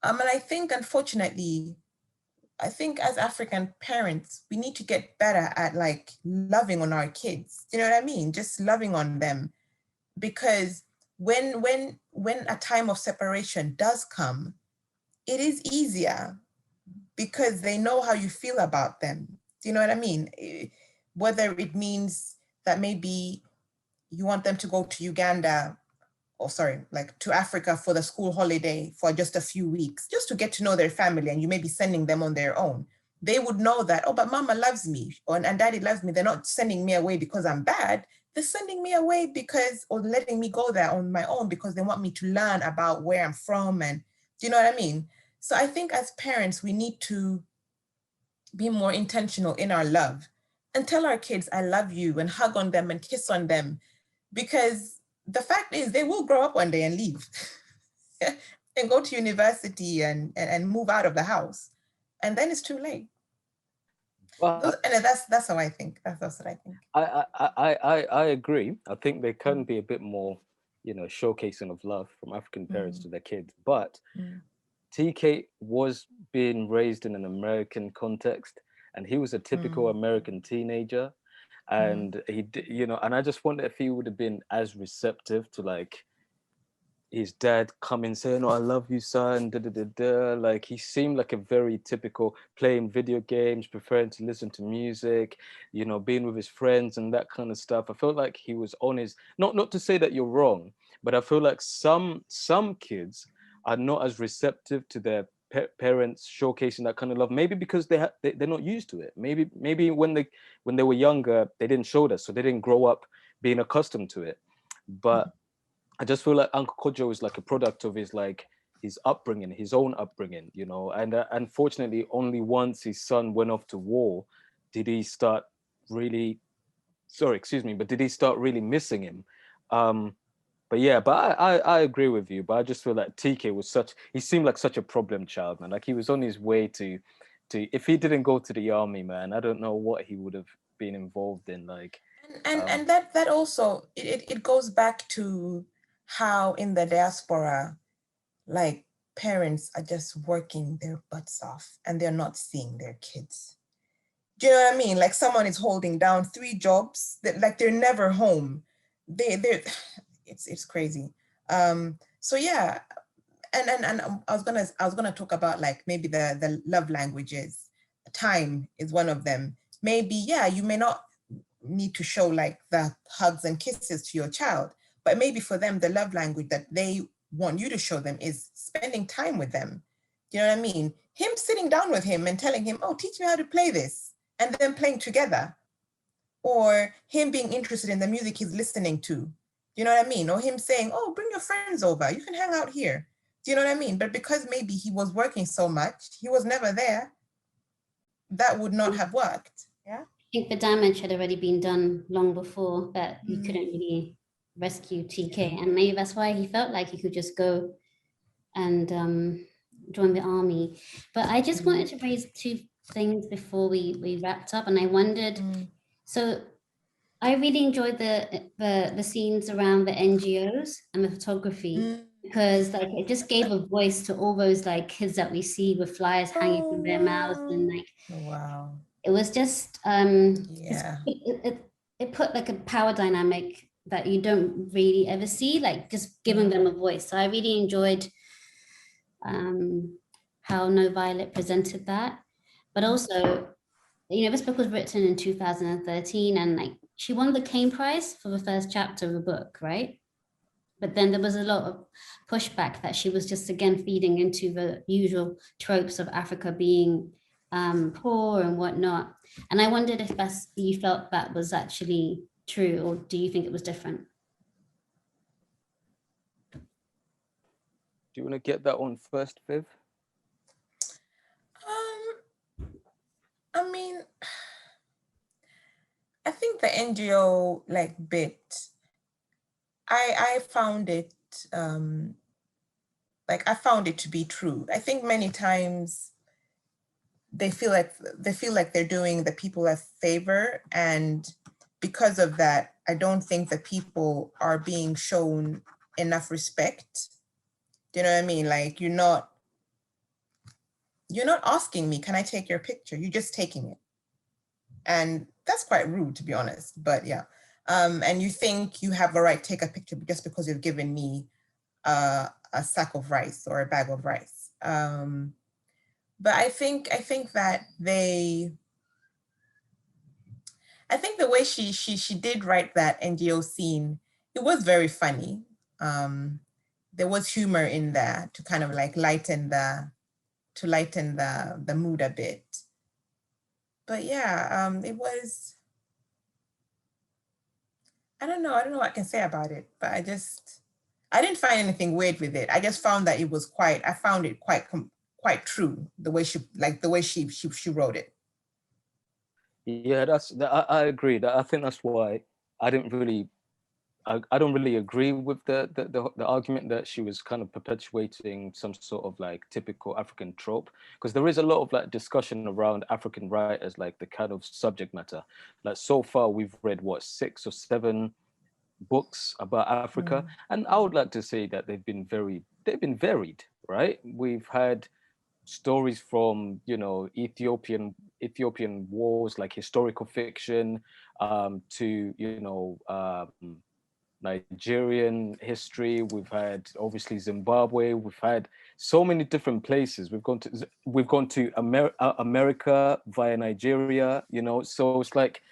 And I think, unfortunately, as African parents, we need to get better at like loving on our kids. You know what I mean? Just loving on them. Because when a time of separation does come, it is easier because they know how you feel about them. Do you know what I mean? Whether it means that maybe you want them to go to Uganda, to Africa for the school holiday for just a few weeks, just to get to know their family, and you may be sending them on their own. They would know that, oh, but mama loves me, and daddy loves me. They're not sending me away because I'm bad. They're sending me away or letting me go there on my own because they want me to learn about where I'm from. And do you know what I mean? So I think as parents, we need to be more intentional in our love and tell our kids, I love you, and hug on them and kiss on them, because the fact is they will grow up one day and leave. and go to university and move out of the house. And then it's too late. Well, And that's how I think. That's what I think. I agree. I think there can be a bit more, showcasing of love from African parents to their kids. But TK was being raised in an American context, and he was a typical American teenager. And and I just wonder if he would have been as receptive to like his dad coming saying, "Oh, I love you, son." Da, da, da, da. Like he seemed like a very typical playing video games, preferring to listen to music, being with his friends and that kind of stuff. I felt like he was on his not to say that you're wrong, but I feel like some kids are not as receptive to their parents showcasing that kind of love. Maybe because they're not used to it. Maybe when they were younger, they didn't show that, so they didn't grow up being accustomed to it. But I just feel like Uncle Kojo is like a product of his upbringing, his own upbringing, and unfortunately only once his son went off to war did he start really, did he start really missing him. But I agree with you, but I just feel like TK he seemed like such a problem child, man. Like he was on his way to if he didn't go to the army, man, I don't know what he would have been involved in. Like and that also it goes back to how in the diaspora, like parents are just working their butts off and they're not seeing their kids. Do you know what I mean? Like someone is holding down 3 jobs that like they're never home. It's crazy. So yeah, and I was gonna talk about like maybe the love languages. Time is one of them. Maybe, yeah, you may not need to show like the hugs and kisses to your child, but maybe for them, the love language that they want you to show them is spending time with them. Do you know what I mean? Him sitting down with him and telling him, "Oh, teach me how to play this," and then playing together. Or him being interested in the music he's listening to. Do you know what I mean? Or him saying, "Oh, bring your friends over. You can hang out here." Do you know what I mean? But because maybe he was working so much, he was never there, that would not have worked. Yeah. I think the damage had already been done long before that you couldn't really rescue TK. And maybe that's why he felt like he could just go and join the army. But I just wanted to raise 2 things before we wrapped up. And I wondered, so I really enjoyed the scenes around the NGOs and the photography because like it just gave a voice to all those like kids that we see with flyers hanging from their mouths and like wow. It was just Yeah. it put like a power dynamic that you don't really ever see, like just giving them a voice. So I really enjoyed how NoViolet presented that, but also, this book was written in 2013 and like she won the Kane Prize for the first chapter of the book, right? But then there was a lot of pushback that she was just again feeding into the usual tropes of Africa being poor and whatnot. And I wondered if you felt that was actually true, or do you think it was different? do you want to get that one first, Viv? I mean, I think the NGO like bit, I found it I found it to be true. I think many times they feel like they're doing the people a favor, and because of that, I don't think that people are being shown enough respect. Do you know what I mean? Like you're not asking me, "Can I take your picture?" You're just taking it. And that's quite rude, to be honest, but yeah. And you think you have a right to take a picture just because you've given me a sack of rice or a bag of rice. But I think that I think the way she did write that NGO scene, it was very funny. There was humor in there to kind of like lighten the mood a bit. But yeah, it was, I don't know what I can say about it, but I didn't find anything weird with it. I just found that I found it quite true, the way she wrote it. Yeah, I agree. I think that's why I didn't really I don't really agree with the argument that she was kind of perpetuating some sort of like typical African trope, because there is a lot of like discussion around African writers, like the kind of subject matter. Like so far we've read what, 6 or 7 books about Africa, and I would like to say that they've been varied, right? We've had stories from, you know, Ethiopian wars, like historical fiction, to, you know, Nigerian history. We've had obviously Zimbabwe. We've had so many different places. We've gone to America via Nigeria. You know, so it's like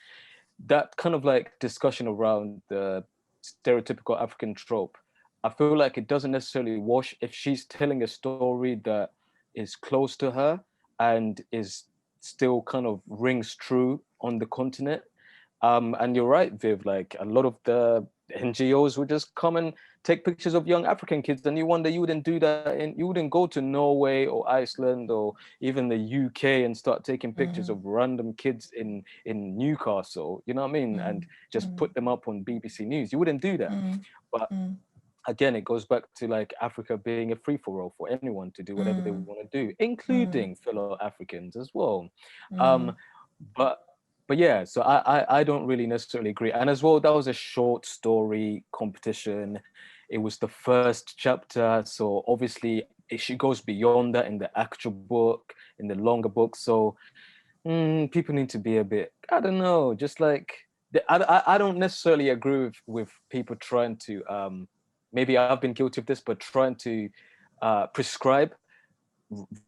that kind of like discussion around the stereotypical African trope. I feel like it doesn't necessarily wash if she's telling a story that is close to her and is still kind of rings true on the continent. And you're right, Viv, like a lot of the NGOs would just come and take pictures of young African kids, and you wonder you wouldn't do that, and you wouldn't go to Norway or Iceland or even the UK and start taking pictures of random kids in Newcastle, you know what I mean, and just put them up on BBC News. You wouldn't do that. But again, it goes back to like Africa being a free-for-all for anyone to do whatever they want to do, including fellow Africans as well. But yeah, so I don't really necessarily agree. And as well, that was a short story competition. It was the first chapter, so obviously she goes beyond that in the actual book, in the longer book. So people need to be a bit, I don't know, just like I don't necessarily agree with people trying to maybe I've been guilty of this, but trying to prescribe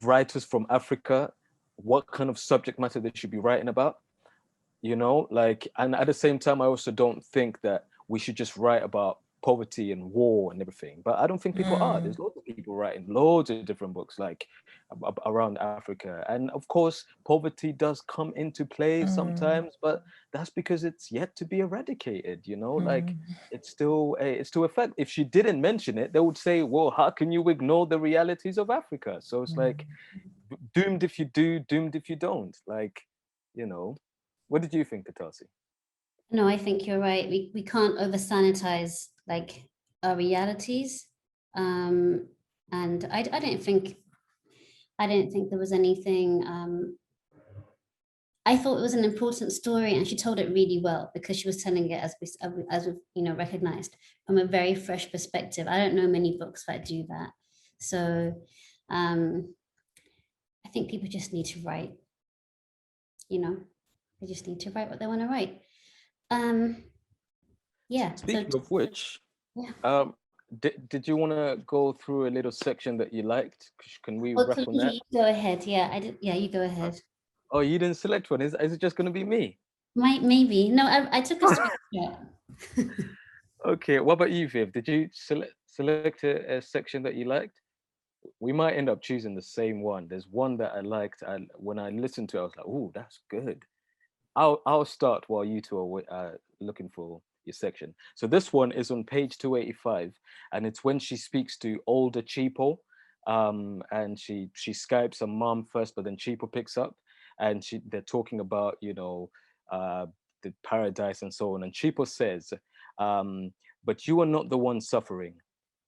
writers from Africa what kind of subject matter they should be writing about, you know, like, and at the same time, I also don't think that we should just write about poverty and war and everything. But I don't think people are. There's loads of people writing loads of different books like around Africa. And of course, poverty does come into play sometimes, but that's because it's yet to be eradicated, you know, like it's still a fact. If she didn't mention it, they would say, well, how can you ignore the realities of Africa? So it's like doomed if you do, doomed if you don't, like, you know. What did you think, Katasi? No, I think you're right. We can't over sanitize like our realities. And I don't think there was anything. I thought it was an important story, and she told it really well because she was telling it as we've, you know, recognized from a very fresh perspective. I don't know many books that do that. So I think people just need to write, you know, they just need to write what they want to write. Yeah. Speaking of which, yeah. did you want to go through a little section that you liked? Can we Well, wrap on that? you go ahead. Yeah, I did. Yeah, you go ahead. Oh, you didn't select one. Is it just going to be me? Maybe. No, I took a screenshot. Okay. What about you, Viv? Did you select a section that you liked? We might end up choosing the same one. There's one that I liked. When I listened to it, I was like, "Oh, that's good." I'll start while you two are looking for your section. So this one is on page 285, and it's when she speaks to older Chipo, and she Skypes her mom first, but then Chipo picks up, and they're talking about, you know, the paradise and so on. And Chipo says, "But you are not the one suffering.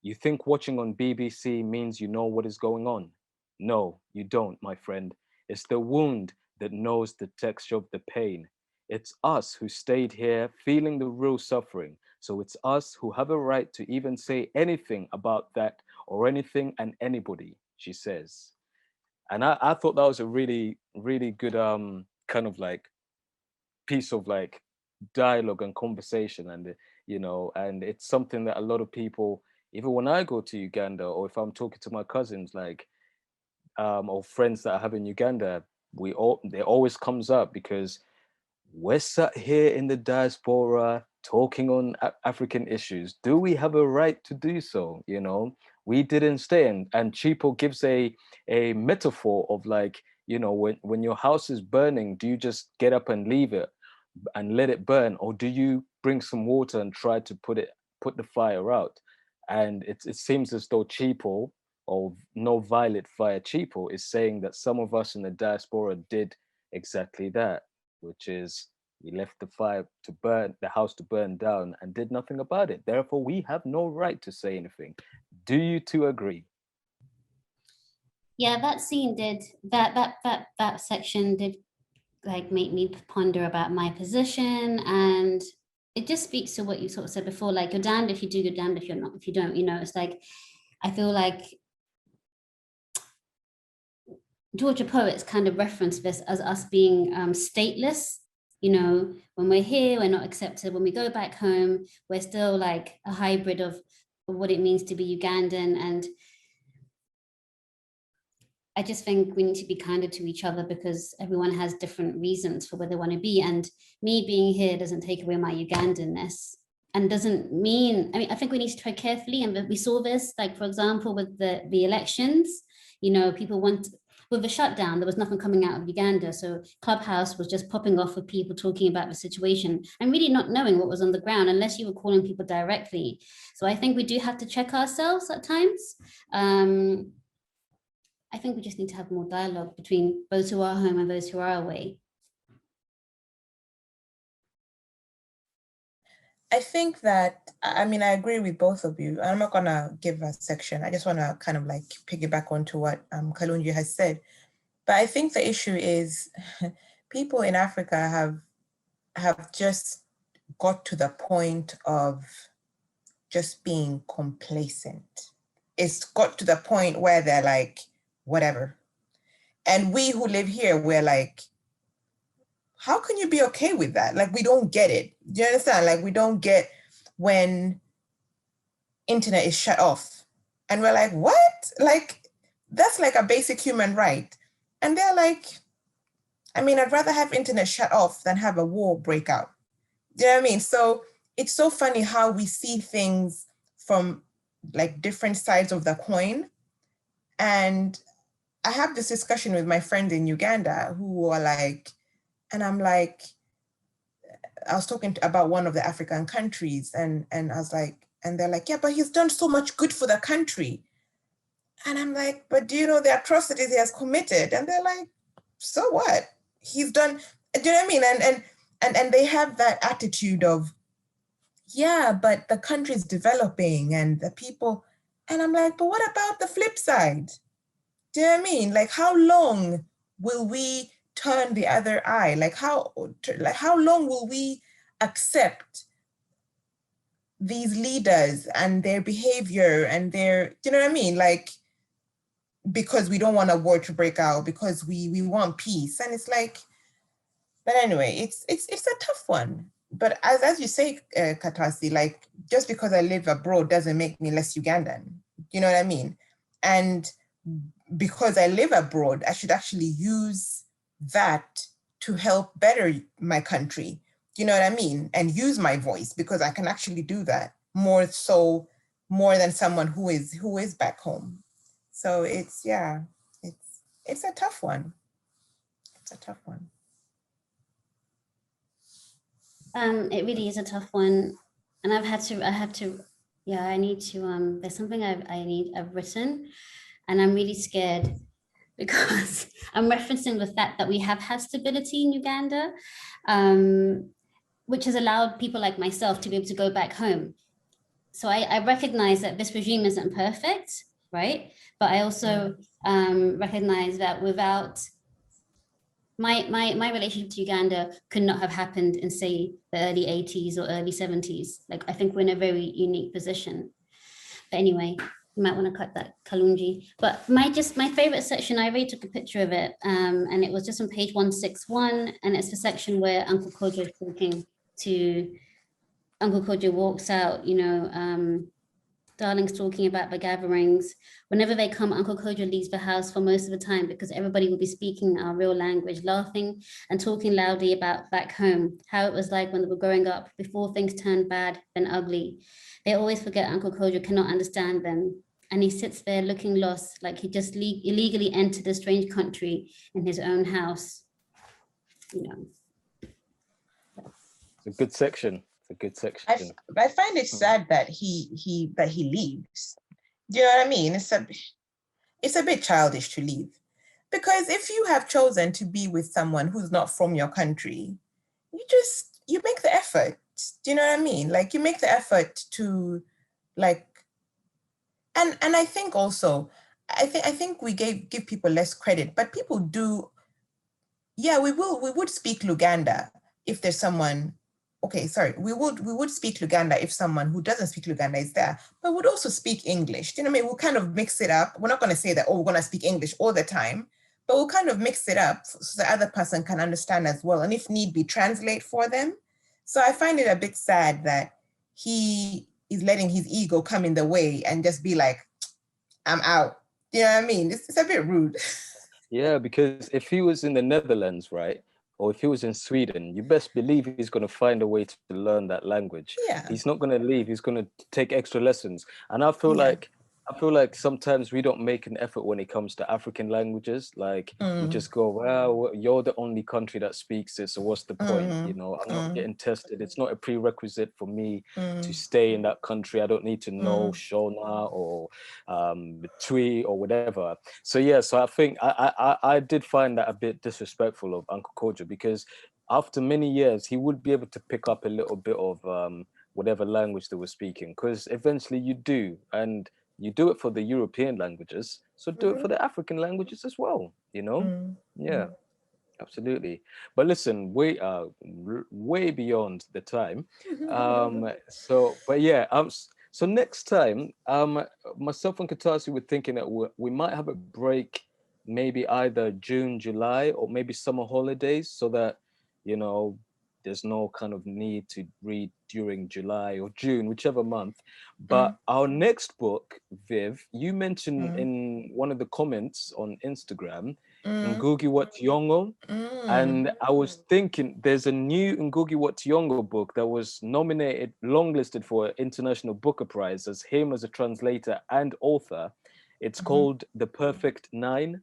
You think watching on BBC means you know what is going on? No, you don't, my friend. It's the wound that knows the texture of the pain. It's us who stayed here feeling the real suffering. So it's us who have a right to even say anything about that or anything and anybody," she says. And I thought that was a really, really good kind of like piece of like dialogue and conversation. And you know, and it's something that a lot of people, even when I go to Uganda or if I'm talking to my cousins, like or friends that I have in Uganda, it always comes up because we're sat here in the diaspora talking on African issues. Do we have a right to do so? You know, we didn't stay. And Chipo gives a metaphor of like, you know, when your house is burning, do you just get up and leave it and let it burn, or do you bring some water and try to put the fire out? And it seems as though Chipo, or NoViolet via Chipo, is saying that some of us in the diaspora did exactly that, which is He left the house to burn down and did nothing about it. Therefore, we have no right to say anything. Do you two agree? Yeah, that scene did, that section did like make me ponder about my position, and it just speaks to what you sort of said before, like you're damned if you do, you're damned if you're not, if you don't, it's like, I feel like Georgia poets kind of reference this as us being stateless. When we're here, we're not accepted. When we go back home, we're still like a hybrid of what it means to be Ugandan. And I just think we need to be kinder to each other because everyone has different reasons for where they want to be. And me being here doesn't take away my Ugandanness, and doesn't mean, I think we need to tread carefully. And we saw this, like, for example, with the elections, people want, with the shutdown, there was nothing coming out of Uganda. So Clubhouse was just popping off with people talking about the situation and really not knowing what was on the ground unless you were calling people directly. So I think we do have to check ourselves at times. I think we just need to have more dialogue between those who are home and those who are away. I think that, I agree with both of you. I'm not gonna give a section. I just wanna kind of like piggyback onto what Kalunji has said. But I think the issue is people in Africa have just got to the point of just being complacent. It's got to the point where they're like, whatever. And we who live here, we're like, how can you be okay with that? Like, we don't get it. Do you understand? Like, we don't get when internet is shut off. And we're like, what? Like, that's like a basic human right. And they're like, I'd rather have internet shut off than have a war break out. Do you know what I mean? So it's so funny how we see things from like different sides of the coin. And I have this discussion with my friends in Uganda who are like, and I'm like, I was talking about one of the African countries and I was like, and they're like, yeah, but he's done so much good for the country. And I'm like, but do you know the atrocities he has committed? And they're like, so what? He's done, do you know what I mean? And they have that attitude of, yeah, but the country's developing and the people, and I'm like, but what about the flip side? Do you know what I mean? Like, how long will we turn the other eye? Like how long will we accept these leaders and their behavior and their, do you know what I mean? Like, because we don't want a war to break out, because we want peace. And it's like, but anyway, it's a tough one. But as you say, Katasi, like, just because I live abroad doesn't make me less Ugandan. You know what I mean? And because I live abroad, I should actually use that to help better my country. You know what I mean? And use my voice, because I can actually do that more than someone who is back home. So it's a tough one. It's a tough one. It really is a tough one. And I need to, there's something I've written, and I'm really scared because I'm referencing the fact that we have had stability in Uganda, which has allowed people like myself to be able to go back home. So I recognize that this regime isn't perfect, right? But I also recognize that without my relationship to Uganda could not have happened in, say, the early 80s or early 70s. Like, I think we're in a very unique position. But anyway, you might want to cut that, Kalunji. But my favorite section, I already took a picture of it, and it was just on page 161, and it's the section where Uncle Kojo is talking to, Uncle Kojo walks out, Darling's talking about the gatherings. Whenever they come, Uncle Kojo leaves the house for most of the time because everybody will be speaking our real language, laughing and talking loudly about back home, how it was like when they were growing up, before things turned bad, then ugly. They always forget Uncle Kojo cannot understand them. And he sits there looking lost, like he just illegally entered a strange country in his own house. It's a good section. It's a good section. I find it sad that he leaves. Do you know what I mean? It's a bit childish to leave, because if you have chosen to be with someone who's not from your country, you make the effort. Do you know what I mean? Like, you make the effort to, like, and I think also, I think we give people less credit, but people do. Yeah, we would speak Luganda if there's someone. Okay, sorry, we would speak Luganda if someone who doesn't speak Luganda is there, but would also speak English. Do you know what I mean? We'll kind of mix it up. We're not going to say that, oh, we're going to speak English all the time, but we'll kind of mix it up so the other person can understand as well, and if need be, translate for them. So I find it a bit sad that he is letting his ego come in the way and just be like, I'm out. You know what I mean? It's a bit rude. Yeah, because if he was in the Netherlands, right, or if he was in Sweden, you best believe he's going to find a way to learn that language. Yeah. He's not going to leave. He's going to take extra lessons. And Yeah. I feel like sometimes we don't make an effort when it comes to African languages. Like we just go, well, you're the only country that speaks it, so what's the point? You know, I'm not getting tested. It's not a prerequisite for me to stay in that country. I don't need to know Shona or Twi or whatever. So yeah, so I think I did find that a bit disrespectful of Uncle Kojo, because after many years he would be able to pick up a little bit of whatever language they were speaking, because eventually you do, and you do it for the European languages, so do it for the African languages as well, you know? Yeah, absolutely. But listen, we are way beyond the time. But yeah, so next time, myself and Katasi were thinking that we might have a break, maybe either June, July, or maybe summer holidays, so that, you know, there's no kind of need to read during July or June, whichever month. But our next book, Viv, you mentioned in one of the comments on Instagram, Ngugi wa Thiong'o. And I was thinking there's a new Ngugi wa Thiong'o book that was nominated, longlisted for International Booker Prize as him as a translator and author. It's called The Perfect Nine.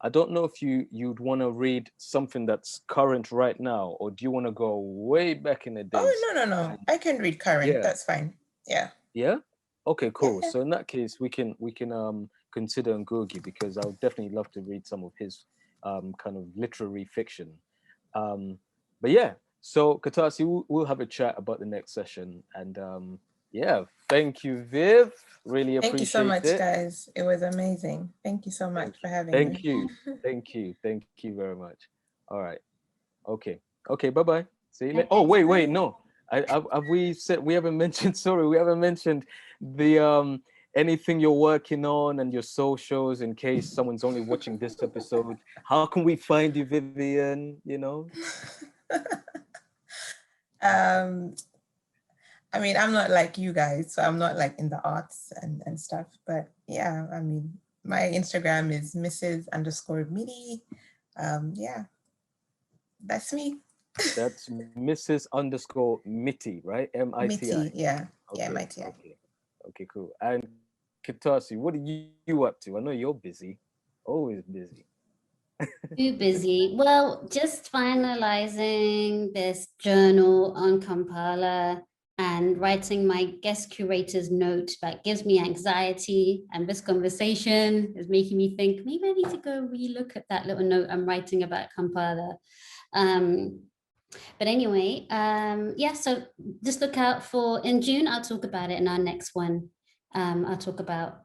I don't know if you'd want to read something that's current right now, or do you want to go way back in the days? Oh, no. I can read current. Yeah. That's fine. Yeah. Yeah? Okay, cool. Yeah. So in that case, we can consider Ngugi, because I would definitely love to read some of his kind of literary fiction. But yeah, so Katasi, we'll have a chat about the next session. And yeah, thank you, Viv. Really Thank you so appreciate much, it. guys. It was amazing. Thank you so much for having Thank me. you. Thank you. Thank you very much. All right. Okay. Okay. Bye-bye. See you later. Oh, wait. No. Have we said, we haven't mentioned, sorry, we haven't mentioned the anything you're working on and your socials, in case someone's only watching this episode. How can we find you, Vivian? You know? I mean, I'm not like you guys, so I'm not like in the arts and stuff. But yeah, I mean, my Instagram is Mrs_Midi. Yeah, that's me. That's Mrs_Mitty, right? MITI. Mitty, yeah. Okay, Yeah, Mitty. okay, cool. And Kitasi, what are you up to? I know you're busy, always busy. Too busy. Well, just finalizing this journal on Kampala and writing my guest curator's note that gives me anxiety. And this conversation is making me think maybe I need to go relook at that little note I'm writing about Kampala. But anyway, yeah, so just look out for, in June, I'll talk about it in our next one. I'll talk about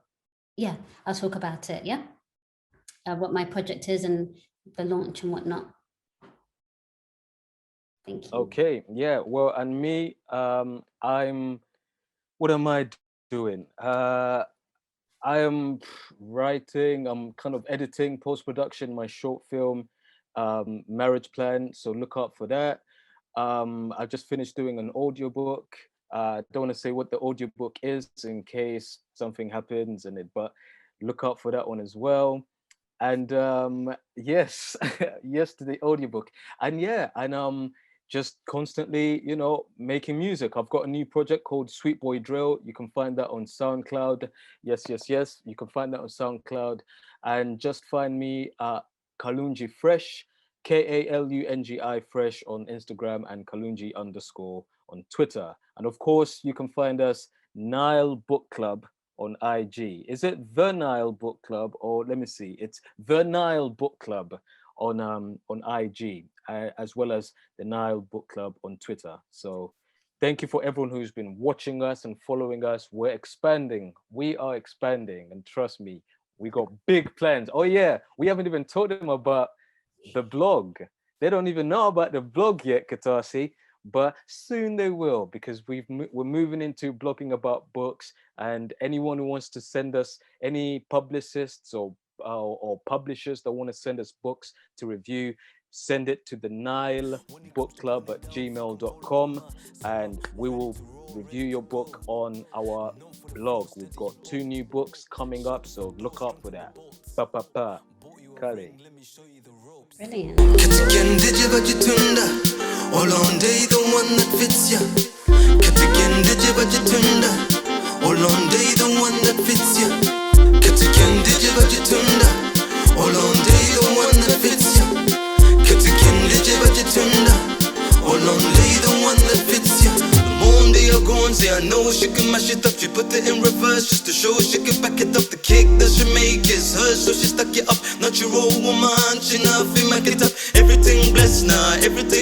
it, yeah? What my project is and the launch and whatnot. Thank you. Okay, yeah, well, and me, what am I doing? I am writing, I'm kind of editing, post-production, my short film, Marriage Plan, so look out for that. I just finished doing an audiobook. Don't want to say what the audiobook is in case something happens in it, but look out for that one as well. And yes, yes to the audiobook. And yeah, and just constantly, you know, making music. I've got a new project called Sweet Boy Drill. You can find that on SoundCloud. Yes. You can find that on SoundCloud. And just find me at Kalungi Fresh, KALUNGI Fresh on Instagram, and Kalungi _ on Twitter. And of course, you can find us Nile Book Club on IG. Is it the Nile Book Club, or let me see, it's the Nile Book Club on IG. as well as the Nile Book Club on Twitter. So thank you for everyone who's been watching us and following us. We're expanding. We are expanding. And trust me, we got big plans. Oh yeah, we haven't even told them about the blog. They don't even know about the blog yet, Katasi, but soon they will, because we're moving into blogging about books, and anyone who wants to send us, any publicists or publishers that want to send us books to review, send it to the Nile Book Club at gmail.com, and we will review your book on our blog. We've got 2 new books coming up, so look out for that. Pa. Kale. Brilliant. All on day, the one that fits ya. All on day, the one that fits ya. All on day, the one that fits ya. All on day, the one that fits ya. The moon they are gone, say I know she can mash it up. She put it in reverse just to show she can back it up. The cake that she make is hers, so she stuck it up. Natural woman, she not feel make it up. Everything blessed now, everything